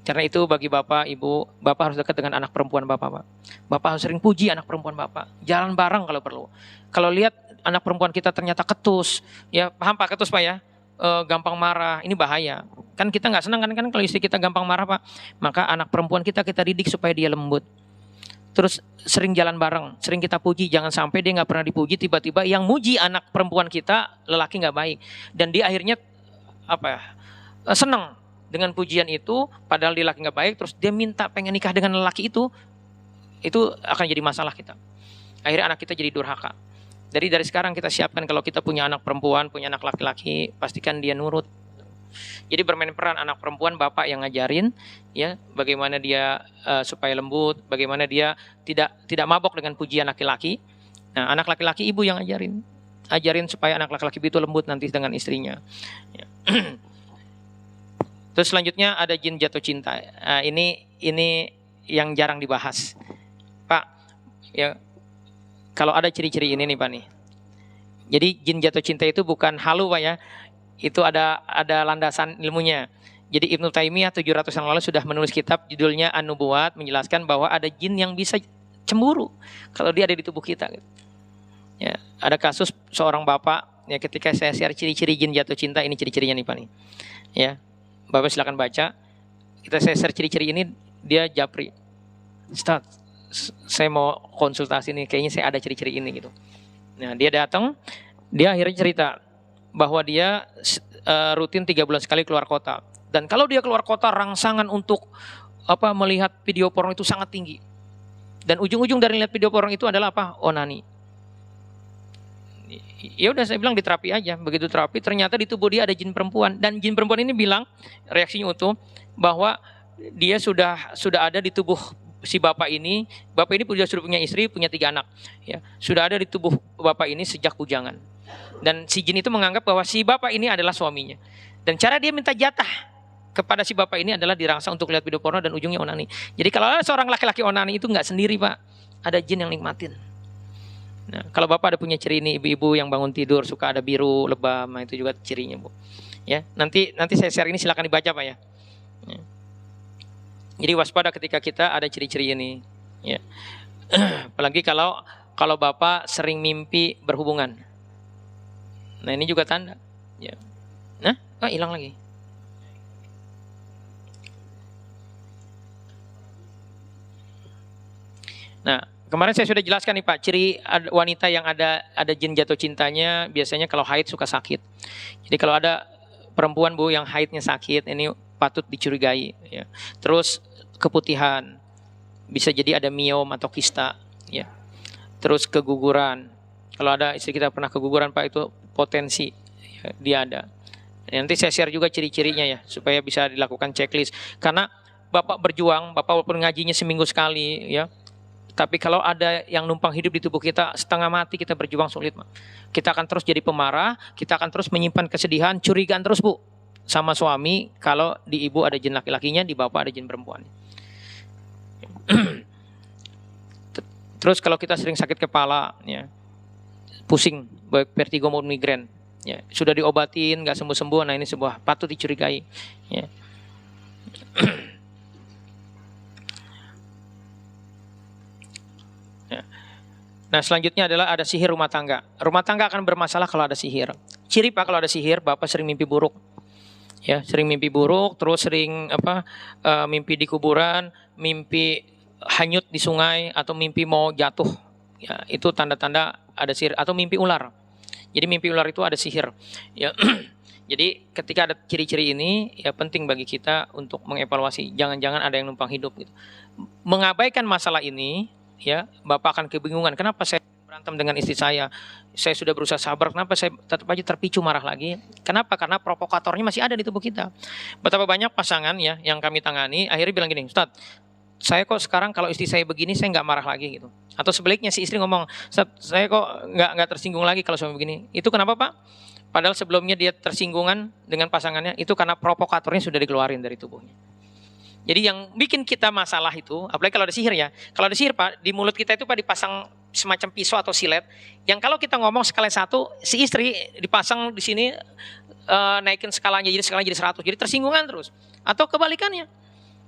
Karena itu bagi bapak, ibu, bapak harus dekat dengan anak perempuan bapak, Pak. Bapak harus sering puji anak perempuan bapak. Jalan bareng kalau perlu. Kalau lihat anak perempuan kita ternyata ketus, ya paham Pak ketus Pak ya? Gampang marah, ini bahaya. Kan kita nggak senang kan kalau istri kita gampang marah Pak. Maka anak perempuan kita didik supaya dia lembut. Terus sering jalan bareng, sering kita puji, jangan sampai dia nggak pernah dipuji, tiba-tiba yang muji anak perempuan kita lelaki nggak baik, dan dia akhirnya senang dengan pujian itu, padahal dia lelaki nggak baik, terus dia minta pengen nikah dengan lelaki itu akan jadi masalah kita. Akhirnya anak kita jadi durhaka. Dari sekarang kita siapkan kalau kita punya anak perempuan, punya anak laki-laki, pastikan dia nurut. Jadi bermain peran anak perempuan bapak yang ngajarin ya bagaimana dia supaya lembut, bagaimana dia tidak mabok dengan pujian laki-laki. Nah, anak laki-laki ibu yang ajarin supaya anak laki-laki itu lembut nanti dengan istrinya. Ya. Terus selanjutnya ada jin jatuh cinta. Nah, ini yang jarang dibahas. Pak, ya kalau ada ciri-ciri ini nih Pak nih. Jadi jin jatuh cinta itu bukan halu Pak ya. Itu ada landasan ilmunya. Jadi Ibnu Taimiyah 700 yang lalu sudah menulis kitab judulnya An-Nubuwat, menjelaskan bahwa ada jin yang bisa cemburu kalau dia ada di tubuh kita. Ya, ada kasus seorang bapak ya ketika saya share ciri-ciri jin jatuh cinta, ini ciri-cirinya nih Pak nih. Ya. Bapak silakan baca. Saya share ciri-ciri ini, dia japri. Ustaz, saya mau konsultasi nih, kayaknya saya ada ciri-ciri ini gitu. Nah, dia datang, dia akhirnya cerita bahwa dia rutin 3 bulan sekali keluar kota. Dan kalau dia keluar kota, rangsangan untuk melihat video porno itu sangat tinggi. Dan ujung-ujung dari lihat video porno itu adalah apa? Onani. Ya udah saya bilang diterapi aja. Begitu terapi ternyata di tubuh dia ada jin perempuan. Dan jin perempuan ini bilang, reaksinya utuh, bahwa dia sudah ada di tubuh si bapak ini. Bapak ini sudah punya istri, punya 3 anak. Ya, sudah ada di tubuh bapak ini sejak bujangan. Dan si jin itu menganggap bahwa si bapak ini adalah suaminya. Dan cara dia minta jatah kepada si bapak ini adalah dirangsang untuk lihat video porno dan ujungnya onani. Jadi kalau ada seorang laki-laki onani itu nggak sendiri Pak. Ada jin yang nikmatin. Nah, kalau bapak ada punya ciri ini, ibu-ibu yang bangun tidur suka ada biru, lebam, itu juga cirinya Bu. Ya, nanti saya share ini silakan dibaca Pak ya. Ya. Jadi waspada ketika kita ada ciri-ciri ini. Ya. Apalagi kalau bapak sering mimpi berhubungan. Nah ini juga tanda. Ya. Nah, hilang lagi. Nah, kemarin saya sudah jelaskan nih Pak, ciri wanita yang ada jin jatuh cintanya biasanya kalau haid suka sakit. Jadi kalau ada perempuan Bu yang haidnya sakit, ini patut dicurigai. Ya. Terus keputihan, bisa jadi ada miom atau kista. Ya. Terus keguguran. Kalau ada istri kita pernah keguguran Pak, itu potensi ya, dia ada. Nanti saya share juga ciri-cirinya ya supaya bisa dilakukan checklist. Karena Bapak berjuang, Bapak walaupun ngajinya seminggu sekali, ya. Tapi kalau ada yang numpang hidup di tubuh kita, setengah mati kita berjuang sulit, Ma. Kita akan terus jadi pemarah, kita akan terus menyimpan kesedihan, curigaan terus, Bu, sama suami. Kalau di ibu ada jin laki-lakinya, di bapak ada jin perempuan. Terus kalau kita sering sakit kepala, ya, pusing, baik vertigo maupun migrain, ya, sudah diobatin nggak sembuh-sembuh, nah ini sebuah patut dicurigai, ya. Nah, selanjutnya adalah ada sihir rumah tangga. Rumah tangga akan bermasalah kalau ada sihir. Ciri, Pak, kalau ada sihir, Bapak sering mimpi buruk. Ya, sering mimpi buruk, terus sering mimpi di kuburan, mimpi hanyut di sungai, atau mimpi mau jatuh. Ya, itu tanda-tanda ada sihir, atau mimpi ular. Jadi mimpi ular itu ada sihir. Ya. Jadi ketika ada ciri-ciri ini, ya penting bagi kita untuk mengevaluasi. Jangan-jangan ada yang numpang hidup gitu. Mengabaikan masalah ini, ya, Bapak akan kebingungan. Kenapa saya berantem dengan istri saya? Saya sudah berusaha sabar, kenapa saya tetap aja terpicu marah lagi? Kenapa? Karena provokatornya masih ada di tubuh kita. Betapa banyak pasangan, ya, yang kami tangani akhirnya bilang gini, Ustadz, saya kok sekarang kalau istri saya begini saya nggak marah lagi gitu. Atau sebaliknya si istri ngomong, saya kok nggak tersinggung lagi kalau suami begini. Itu kenapa, Pak? Padahal sebelumnya dia tersinggungan dengan pasangannya itu karena provokatornya sudah dikeluarin dari tubuhnya. Jadi yang bikin kita masalah itu, apalagi kalau ada sihir, ya. Kalau ada sihir, Pak, di mulut kita itu, Pak, dipasang semacam pisau atau silet. Yang kalau kita ngomong skala 1, si istri dipasang di sini, naikin skalanya jadi 100. Jadi tersinggungan terus. Atau kebalikannya,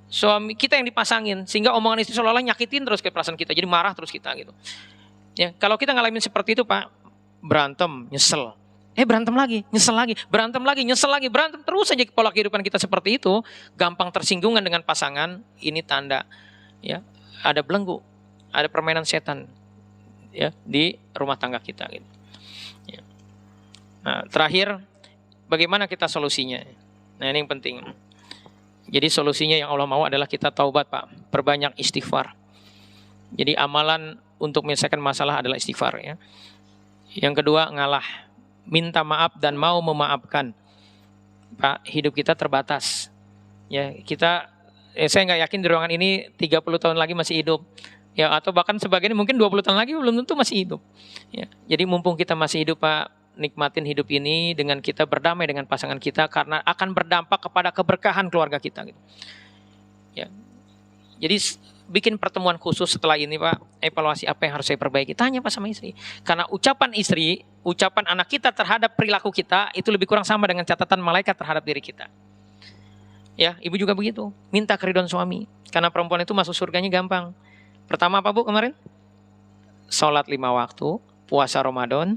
suami kita yang dipasangin, sehingga omongan istri seolah-olah nyakitin terus ke perasaan kita. Jadi marah terus kita gitu. Ya, kalau kita ngalamin seperti itu, Pak, berantem, nyesel. Berantem lagi, nyesel lagi, berantem lagi, nyesel lagi, berantem terus saja pola kehidupan kita seperti itu, gampang tersinggungan dengan pasangan, ini tanda, ya, ada belenggu, ada permainan setan, ya, di rumah tangga kita gitu. Ya. Nah, terakhir, bagaimana kita solusinya? Nah, ini yang penting. Jadi solusinya yang Allah mau adalah kita taubat, Pak, perbanyak istighfar. Jadi amalan untuk menyelesaikan masalah adalah istighfar, ya. Yang kedua, ngalah. Minta maaf dan mau memaafkan, Pak. Hidup kita terbatas, ya. Kita, saya nggak yakin di ruangan ini 30 tahun lagi masih hidup, ya, atau bahkan sebagian mungkin 20 tahun lagi belum tentu masih hidup, ya. Jadi mumpung kita masih hidup, Pak, nikmatin hidup ini dengan kita berdamai dengan pasangan kita, karena akan berdampak kepada keberkahan keluarga kita gitu. Ya. Jadi bikin pertemuan khusus setelah ini, Pak, evaluasi apa yang harus saya perbaiki. Tanya, Pak, sama istri. Karena ucapan istri, ucapan anak kita terhadap perilaku kita itu lebih kurang sama dengan catatan malaikat terhadap diri kita. Ya, ibu juga begitu. Minta keridhaan suami. Karena perempuan itu masuk surganya gampang. Pertama apa, Bu, kemarin? Sholat 5 waktu, puasa Ramadan,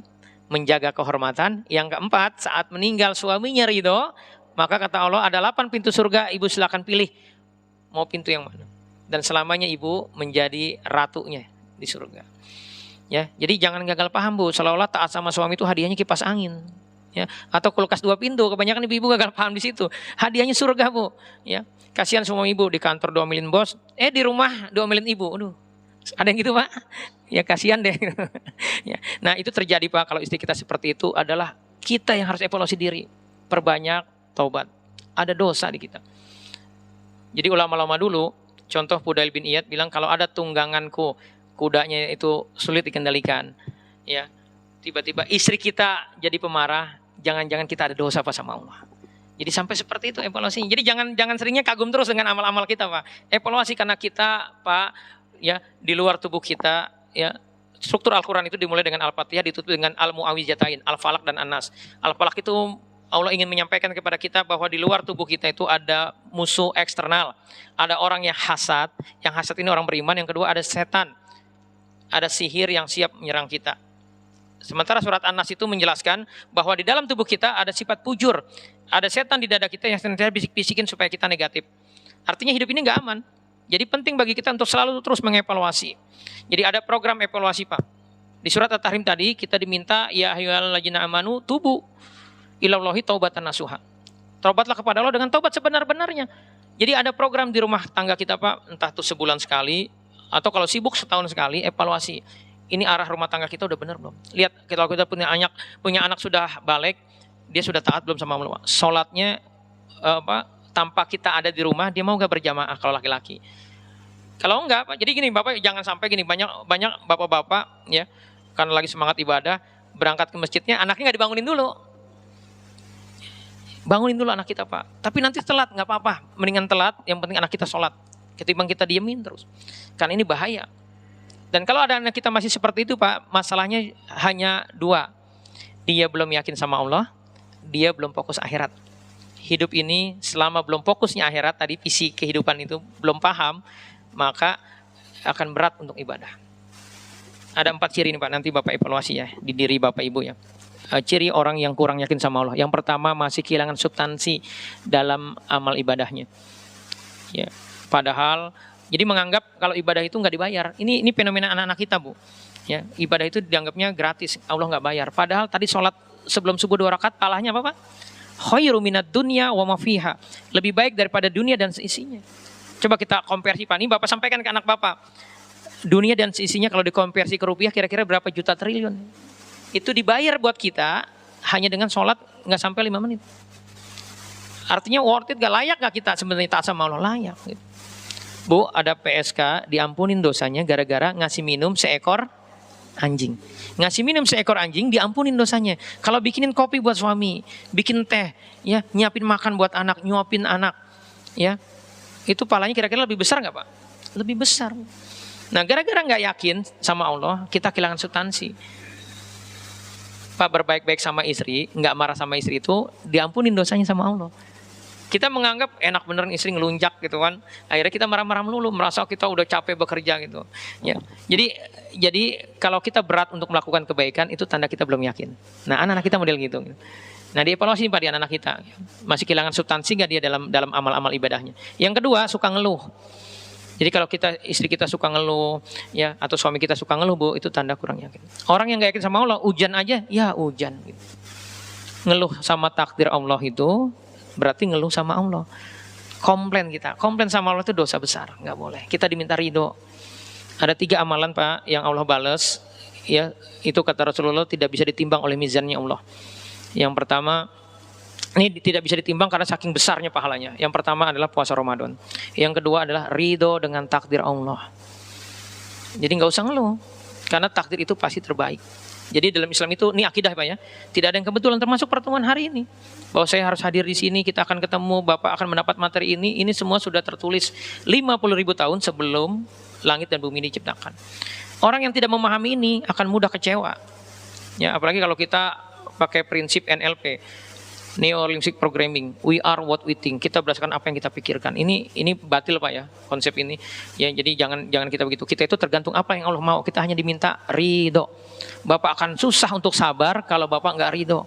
menjaga kehormatan. Yang keempat, saat meninggal suaminya ridho, maka kata Allah ada 8 pintu surga, ibu silakan pilih mau pintu yang mana. Dan selamanya ibu menjadi ratunya di surga. Ya, jadi jangan gagal paham, Bu. Seolah-olah taat sama suami itu hadiahnya kipas angin, ya, atau kulkas 2 pintu. Kebanyakan ibu-ibu gagal paham di situ. Hadiahnya surga, Bu. Ya, kasihan semua ibu di kantor diomelin bos, di rumah diomelin ibu. Aduh, ada yang gitu, Pak. Ya kasihan deh. Ya. Nah, itu terjadi, Pak, kalau istri kita seperti itu adalah kita yang harus evaluasi diri. Perbanyak taubat. Ada dosa di kita. Jadi ulama-ulama dulu, contoh Fudail bin Iyad bilang, kalau ada tungganganku, kudanya itu sulit dikendalikan, ya, tiba-tiba istri kita jadi pemarah, jangan-jangan kita ada dosa apa sama Allah. Jadi sampai seperti itu evaluasinya. Jadi jangan seringnya kagum terus dengan amal-amal kita, Pak. Evaluasi, karena kita, Pak, ya, di luar tubuh kita, ya, struktur Al-Quran itu dimulai dengan Al-Fatihah, ditutup dengan Al-Mu'awwizatain, Al-Falaq dan An-Nas. Al-Falaq itu Allah ingin menyampaikan kepada kita bahwa di luar tubuh kita itu ada musuh eksternal. Ada orang yang hasad ini orang beriman. Yang kedua ada setan, ada sihir yang siap menyerang kita. Sementara surat An-Nas itu menjelaskan bahwa di dalam tubuh kita ada sifat pujur. Ada setan di dada kita yang senantiasa bisik-bisikin supaya kita negatif. Artinya hidup ini nggak aman. Jadi penting bagi kita untuk selalu terus mengevaluasi. Jadi ada program evaluasi, Pak. Di surat At-Tahrim tadi kita diminta, ya ayyuhalladzina amanu tubu ilallahi taubatan nasuha. Taubatlah kepada Allah dengan taubat sebenar-benarnya. Jadi ada program di rumah tangga kita, Pak, entah itu sebulan sekali, atau kalau sibuk setahun sekali, evaluasi. Ini arah rumah tangga kita udah benar belum? Lihat, kalau kita punya anak sudah balik, dia sudah taat belum sama Allah? Sholatnya tanpa kita ada di rumah, dia mau gak berjamaah kalau laki-laki? Kalau enggak, Pak. Jadi gini, Bapak jangan sampai gini, banyak bapak-bapak ya, karena lagi semangat ibadah, berangkat ke masjidnya, anaknya nggak dibangunin dulu. Bangunin dulu anak kita, Pak. Tapi nanti telat, nggak apa-apa. Mendingan telat, yang penting anak kita sholat. Ketimbang kita diemin terus. Karena ini bahaya. Dan kalau ada anak kita masih seperti itu, Pak, masalahnya hanya dua. Dia belum yakin sama Allah, dia belum fokus akhirat. Hidup ini selama belum fokusnya akhirat, tadi visi kehidupan itu belum paham, maka akan berat untuk ibadah. Ada 4 ciri nih Pak, nanti Bapak evaluasi ya, di diri Bapak Ibu ya. Ciri orang yang kurang yakin sama Allah. Yang pertama, masih kehilangan substansi dalam amal ibadahnya. Ya, padahal, jadi menganggap kalau ibadah itu nggak dibayar. Ini fenomena anak-anak kita Bu. Ya, ibadah itu dianggapnya gratis, Allah nggak bayar. Padahal tadi sholat sebelum subuh 2 rakaat, palahnya apa Pak? Khairu minad dunya wa ma fiha. Lebih baik daripada dunia dan seisinya. Coba kita konversi Pak, ini Bapak sampaikan ke anak Bapak. Dunia dan seisinya kalau dikonversi ke rupiah kira-kira berapa juta triliun. Itu dibayar buat kita hanya dengan sholat nggak sampai 5 menit. Artinya worth it, gak layak gak kita sebenarnya taat sama Allah? Layak. Gitu. Bu, ada PSK diampunin dosanya gara-gara ngasih minum seekor anjing. Ngasih minum seekor anjing diampunin dosanya. Kalau bikinin kopi buat suami, bikin teh, ya, nyiapin makan buat anak, nyuapin anak, ya. Itu palanya kira-kira lebih besar nggak Pak? Lebih besar. Nah gara-gara nggak yakin sama Allah, kita kehilangan substansi. Pak berbaik-baik sama istri, nggak marah sama istri itu, diampunin dosanya sama Allah. Kita menganggap enak beneran istri ngelunjak gitu kan. Akhirnya kita marah-marah melulu, merasa kita udah capek bekerja gitu. Ya. Jadi kalau kita berat untuk melakukan kebaikan, itu tanda kita belum yakin. Nah anak-anak kita model gitu. Nah dievaluasi Pak di anak-anak kita. Masih kehilangan substansi nggak dia dalam amal-amal ibadahnya. Yang kedua, suka ngeluh. Jadi kalau istri kita suka ngeluh, ya, atau suami kita suka ngeluh Bu, itu tanda kurang yakin. Orang yang nggak yakin sama Allah, hujan aja, ya hujan. Gitu. Ngeluh sama takdir Allah itu berarti ngeluh sama Allah. Komplain sama Allah itu dosa besar, nggak boleh. Kita diminta ridho. Ada 3 amalan Pak yang Allah balas, ya, itu kata Rasulullah tidak bisa ditimbang oleh mizannya Allah. Yang pertama, ini tidak bisa ditimbang karena saking besarnya pahalanya. Yang pertama adalah puasa Ramadan. Yang kedua adalah ridho dengan takdir Allah. Jadi nggak usah ngeluh, karena takdir itu pasti terbaik. Jadi dalam Islam itu, ini akidah Pak ya, tidak ada yang kebetulan, termasuk pertemuan hari ini. Bahwa saya harus hadir di sini, kita akan ketemu, Bapak akan mendapat materi ini semua sudah tertulis 50.000 tahun sebelum langit dan bumi diciptakan. Orang yang tidak memahami ini akan mudah kecewa. Ya, apalagi kalau kita pakai prinsip NLP. Neo Linguistic Programming, we are what we think. Kita berdasarkan apa yang kita pikirkan. Ini batil Pak ya, konsep ini. Ya, jadi jangan kita begitu. Kita itu tergantung apa yang Allah mau. Kita hanya diminta ridho. Bapak akan susah untuk sabar kalau Bapak nggak ridho.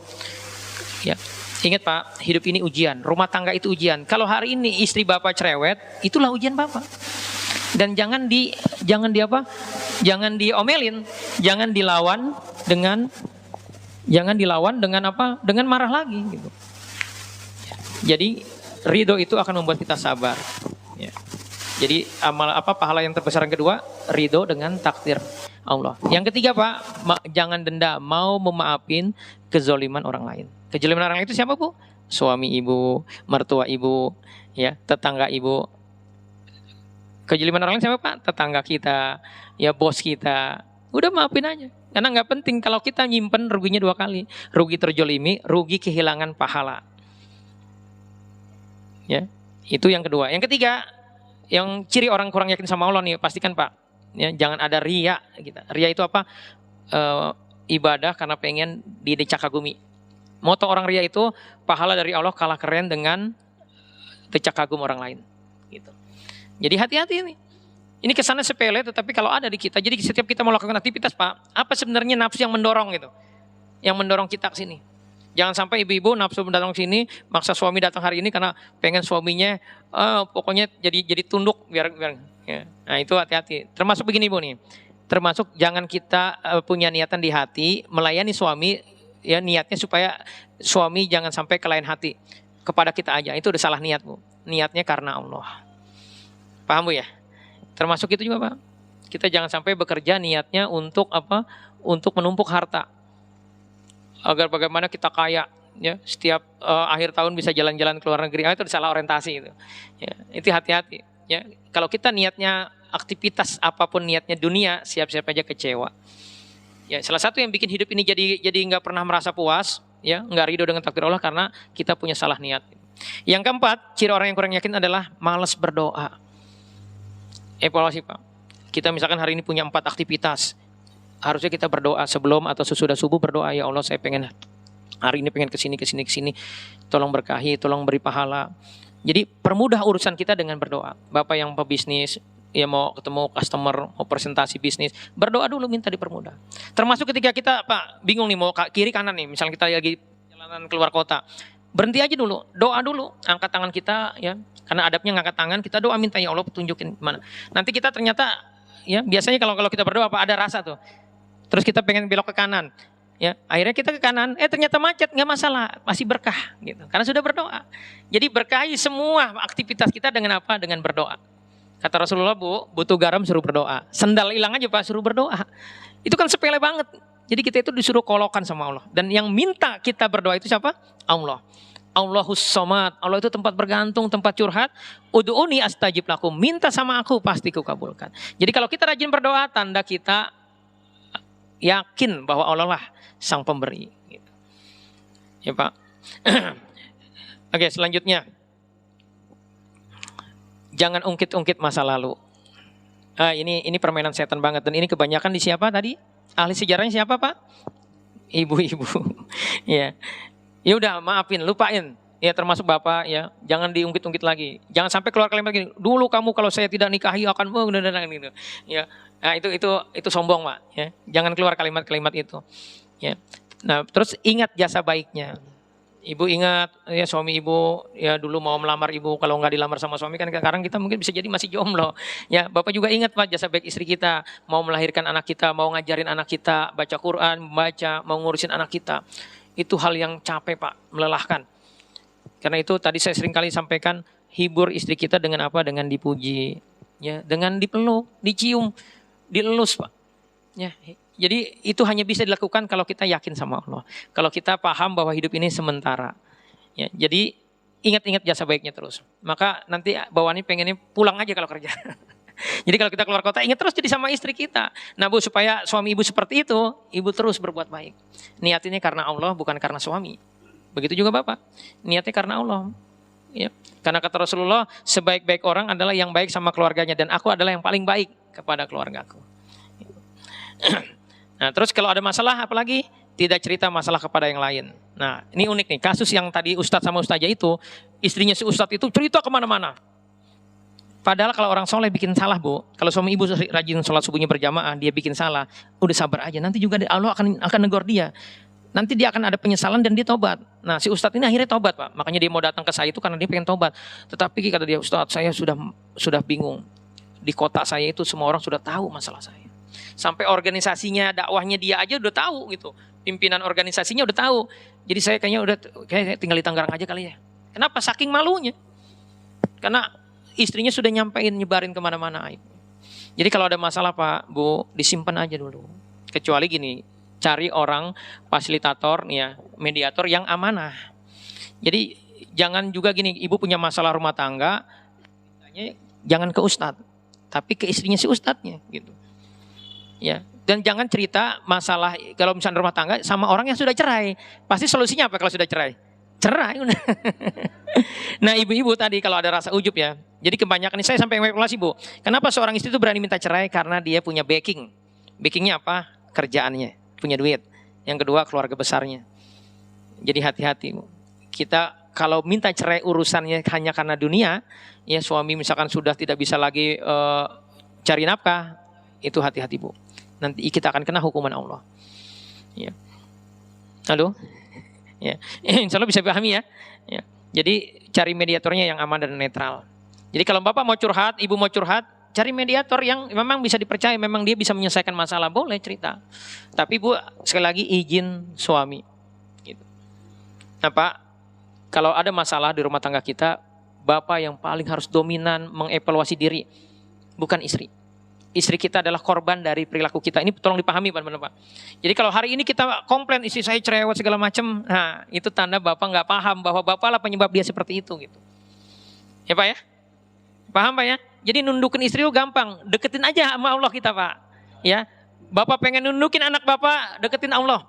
Ya, ingat Pak, hidup ini ujian. Rumah tangga itu ujian. Kalau hari ini istri Bapak cerewet, itulah ujian Bapak. Dan jangan diomelin, jangan dilawan dengan apa? Dengan marah lagi gitu. Jadi ridho itu akan membuat kita sabar. Ya. Jadi pahala yang terbesar yang kedua, ridho dengan takdir Allah. Yang ketiga Pak, jangan denda, mau memaafin kezoliman orang lain. Kezoliman orang lain itu siapa Bu? Suami ibu, mertua ibu, ya, tetangga ibu. Kezoliman orang lain siapa Pak? Tetangga kita, ya, bos kita. Udah maafin aja. Karena nggak penting, kalau kita nyimpen ruginya 2 kali. Rugi terjolimi, rugi kehilangan pahala. Ya, itu yang kedua. Yang ketiga, yang ciri orang kurang yakin sama Allah nih, pastikan Pak. Ya, jangan ada riya. Gitu. Riya itu apa? Ibadah karena pengen didecak kagumi. Moto orang riya itu, pahala dari Allah kalah keren dengan decak kagum orang lain. Gitu. Jadi hati-hati nih. Ini kesannya sepele, tetapi kalau ada di kita, jadi setiap kita mau lakukan aktivitas Pak, apa sebenarnya nafsu yang mendorong gitu, yang mendorong kita ke sini. Jangan sampai ibu-ibu nafsu datang ke sini, maksa suami datang hari ini karena pengen suaminya, pokoknya jadi tunduk biar ya. Nah itu hati-hati. Termasuk begini Bu nih, termasuk jangan kita punya niatan di hati melayani suami, ya, niatnya supaya suami jangan sampai ke lain hati kepada kita aja. Itu udah salah niat Bu. Niatnya karena Allah. Paham Bu ya? Termasuk itu juga Pak. Kita jangan sampai bekerja niatnya untuk apa? Untuk menumpuk harta. Agar bagaimana kita kaya. ya setiap akhir tahun bisa jalan-jalan ke luar negeri, itu salah orientasi itu. Ya, itu hati-hati. Ya, kalau kita niatnya aktivitas apapun niatnya dunia, siap-siap aja kecewa. Ya, salah satu yang bikin hidup ini jadi nggak pernah merasa puas, ya, nggak ridho dengan takdir Allah karena kita punya salah niat. Yang keempat, ciri orang yang kurang yakin adalah malas berdoa. Evaluasi Pak. Kita misalkan hari ini punya 4 aktivitas. Harusnya kita berdoa sebelum atau sesudah subuh, berdoa, ya Allah saya pengen hari ini pengen kesini. Tolong berkahi, tolong beri pahala. Jadi permudah urusan kita dengan berdoa. Bapak yang pebisnis, ya mau ketemu customer, mau presentasi bisnis, berdoa dulu minta dipermudah. Termasuk ketika kita Pak bingung nih mau kiri kanan nih, misalnya kita lagi jalanan keluar kota. Berhenti aja dulu, doa dulu, angkat tangan kita ya. Karena adabnya ngangkat tangan, kita doa minta ya Allah tunjukin mana. Nanti kita ternyata ya biasanya kalau kita berdoa apa ada rasa tuh. Terus kita pengen belok ke kanan. Ya, akhirnya kita ke kanan, ternyata macet, nggak masalah, masih berkah gitu. Karena sudah berdoa. Jadi berkahi semua aktivitas kita dengan apa? Dengan berdoa. Kata Rasulullah, Bu, butuh garam suruh berdoa. Sendal hilang aja Pak, suruh berdoa. Itu kan sepele banget. Jadi kita itu disuruh kolokan sama Allah. Dan yang minta kita berdoa itu siapa? Allah. Allahus Somad. Allah itu tempat bergantung, tempat curhat. Ud'uni astajib lakum. Minta sama aku pasti kukabulkan. Jadi kalau kita rajin berdoa, tanda kita yakin bahwa Allah lah sang pemberi. Ya Pak. Oke, selanjutnya. Jangan ungkit-ungkit masa lalu. Ini permainan setan banget. Dan ini kebanyakan di siapa tadi? Ahli sejarahnya siapa Pak? Ibu-ibu. Ya. Ya udah maafin, lupain. Ya termasuk Bapak ya. Jangan diungkit-ungkit lagi. Jangan sampai keluar kalimat gini. Dulu kamu kalau saya tidak nikahi akan gitu. Ya. Nah, itu sombong Pak, ya. Jangan keluar kalimat-kalimat itu. Ya. Nah, terus ingat jasa baiknya. Ibu ingat ya suami ibu ya dulu mau melamar ibu, kalau nggak dilamar sama suami kan sekarang kita mungkin bisa jadi masih jomblo. Ya, Bapak juga ingat Pak jasa baik istri kita, mau melahirkan anak kita, mau ngajarin anak kita baca Quran, membaca, mau ngurusin anak kita. Itu hal yang capek Pak, melelahkan. Karena itu tadi saya sering kali sampaikan, hibur istri kita dengan apa? Dengan dipuji, ya, dengan dipeluk, dicium, dielus Pak. Ya, jadi itu hanya bisa dilakukan kalau kita yakin sama Allah. Kalau kita paham bahwa hidup ini sementara. Ya, jadi ingat-ingat jasa baiknya terus. Maka nanti bawaannya pengennya pulang aja kalau kerja. Jadi kalau kita keluar kota ingat terus jadi sama istri kita. Nah Bu, supaya suami ibu seperti itu, ibu terus berbuat baik. Niatnya karena Allah bukan karena suami. Begitu juga Bapak. Niatnya karena Allah. Ya. Karena kata Rasulullah, sebaik-baik orang adalah yang baik sama keluarganya. Dan aku adalah yang paling baik kepada keluargaku. Nah terus kalau ada masalah apalagi tidak cerita masalah kepada yang lain. Nah ini unik nih, kasus yang tadi Ustadz sama Ustazah itu, istrinya si Ustadz itu cerita kemana-mana. Padahal kalau orang soleh bikin salah Bu, kalau suami ibu rajin sholat subuhnya berjamaah, dia bikin salah, udah sabar aja, nanti juga Allah akan negor dia. Nanti dia akan ada penyesalan dan dia tobat. Nah si Ustadz ini akhirnya tobat Pak, makanya dia mau datang ke saya itu karena dia pengen tobat. Tetapi kata dia, Ustadz saya sudah bingung, di kota saya itu semua orang sudah tahu masalah saya. Sampai organisasinya, dakwahnya dia aja udah tahu gitu. Pimpinan organisasinya udah tahu. Jadi saya kayaknya tinggal di Tangerang aja kali ya. Kenapa? Saking malunya. Karena istrinya sudah nyampein, nyebarin kemana-mana. Jadi kalau ada masalah Pak, Bu, disimpan aja dulu. Kecuali gini, cari orang fasilitator, ya, mediator yang amanah. Jadi jangan juga gini, ibu punya masalah rumah tangga, jangan ke ustadz, tapi ke istrinya si ustadznya gitu. Ya, dan jangan cerita masalah kalau misalnya rumah tangga sama orang yang sudah cerai. Pasti solusinya apa kalau sudah cerai? Cerai udah. Nah, ibu-ibu tadi kalau ada rasa ujub ya. Jadi kebanyakan ini saya sampai evaluasi Bu. Kenapa seorang istri itu berani minta cerai? Karena dia punya backing. Backingnya apa? Kerjaannya, punya duit. Yang kedua keluarga besarnya. Jadi hati-hati Bu. Kita kalau minta cerai urusannya hanya karena dunia, ya suami misalkan sudah tidak bisa lagi cari nafkah, itu hati-hati Bu. Nanti kita akan kena hukuman Allah. Ya. Halo? Ya. Insya Allah bisa pahami ya. Ya. Jadi cari mediatornya yang aman dan netral. Jadi kalau Bapak mau curhat, Ibu mau curhat, cari mediator yang memang bisa dipercaya, memang dia bisa menyelesaikan masalah, boleh cerita. Tapi Bu, sekali lagi izin suami. Gitu. Nah Pak, kalau ada masalah di rumah tangga kita, Bapak yang paling harus dominan mengevaluasi diri, bukan istri. istri kita adalah korban dari perilaku kita. Ini tolong dipahami Pak. Jadi kalau hari ini kita komplain istri saya cerewet segala macam, nah itu tanda Bapak nggak paham bahwa Bapak lah penyebab dia seperti itu gitu. Ya Pak ya? Paham Pak ya? Jadi nundukin istri itu gampang, deketin aja sama Allah kita Pak. Ya, Bapak pengen nundukin anak Bapak, deketin Allah.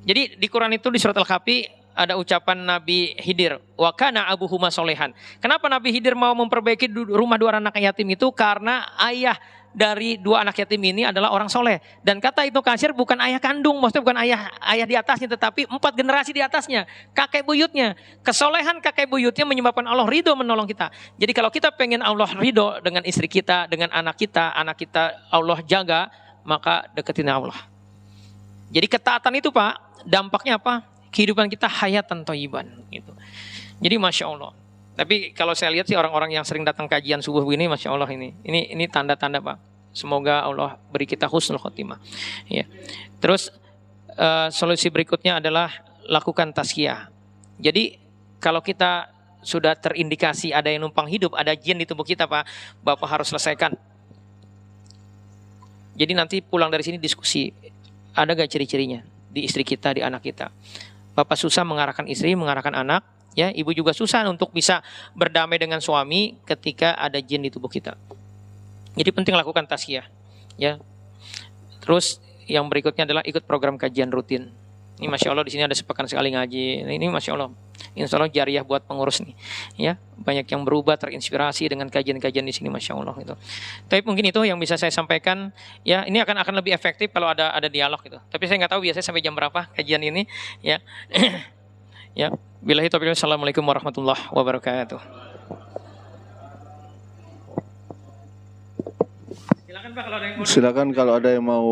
Jadi di Quran itu di surat Al-Kahfi ada ucapan Nabi Khidir, wa kana abuhuma solehan. Kenapa Nabi Khidir mau memperbaiki rumah dua anak yatim itu? Karena ayah dari dua anak yatim ini adalah orang soleh. Dan kata Ibnu Katsir bukan ayah kandung, maksudnya bukan ayah di atasnya, tetapi 4 generasi di atasnya, kakek buyutnya. Kesolehan kakek buyutnya menyebabkan Allah ridho menolong kita. Jadi kalau kita pengen Allah ridho dengan istri kita, dengan anak kita Allah jaga, maka deketin Allah. Jadi ketaatan itu Pak, dampaknya apa? Kehidupan kita hayatan thayyiban gitu. Jadi Masya Allah. Tapi kalau saya lihat sih orang-orang yang sering datang kajian subuh begini, Masya Allah ini tanda-tanda Pak. Semoga Allah beri kita husnul khotimah. Ya. Terus solusi berikutnya adalah lakukan tazkiyah. Jadi kalau kita sudah terindikasi ada yang numpang hidup, ada jin di tubuh kita Pak, Bapak harus selesaikan. Jadi nanti pulang dari sini diskusi, ada gak ciri-cirinya di istri kita, di anak kita. Bapak susah mengarahkan istri, mengarahkan anak, ya, ibu juga susah untuk bisa berdamai dengan suami ketika ada jin di tubuh kita. Jadi penting lakukan tazkiyah, ya. Terus yang berikutnya adalah ikut program kajian rutin. Ini Masya Allah di sini ada sepekan sekali ngaji. Ini Masya Allah, Insya Allah jariah buat pengurus nih, ya. Banyak yang berubah, terinspirasi dengan kajian-kajian di sini, Masya Allah itu. Tapi mungkin itu yang bisa saya sampaikan. Ya, ini akan lebih efektif kalau ada dialog gitu. Tapi saya nggak tahu biasanya sampai jam berapa kajian ini, ya. Ya, billahi taufiq. Assalamualaikum warahmatullahi wabarakatuh. Silakan Pak kalau ada yang mau. Silakan kalau ada yang mau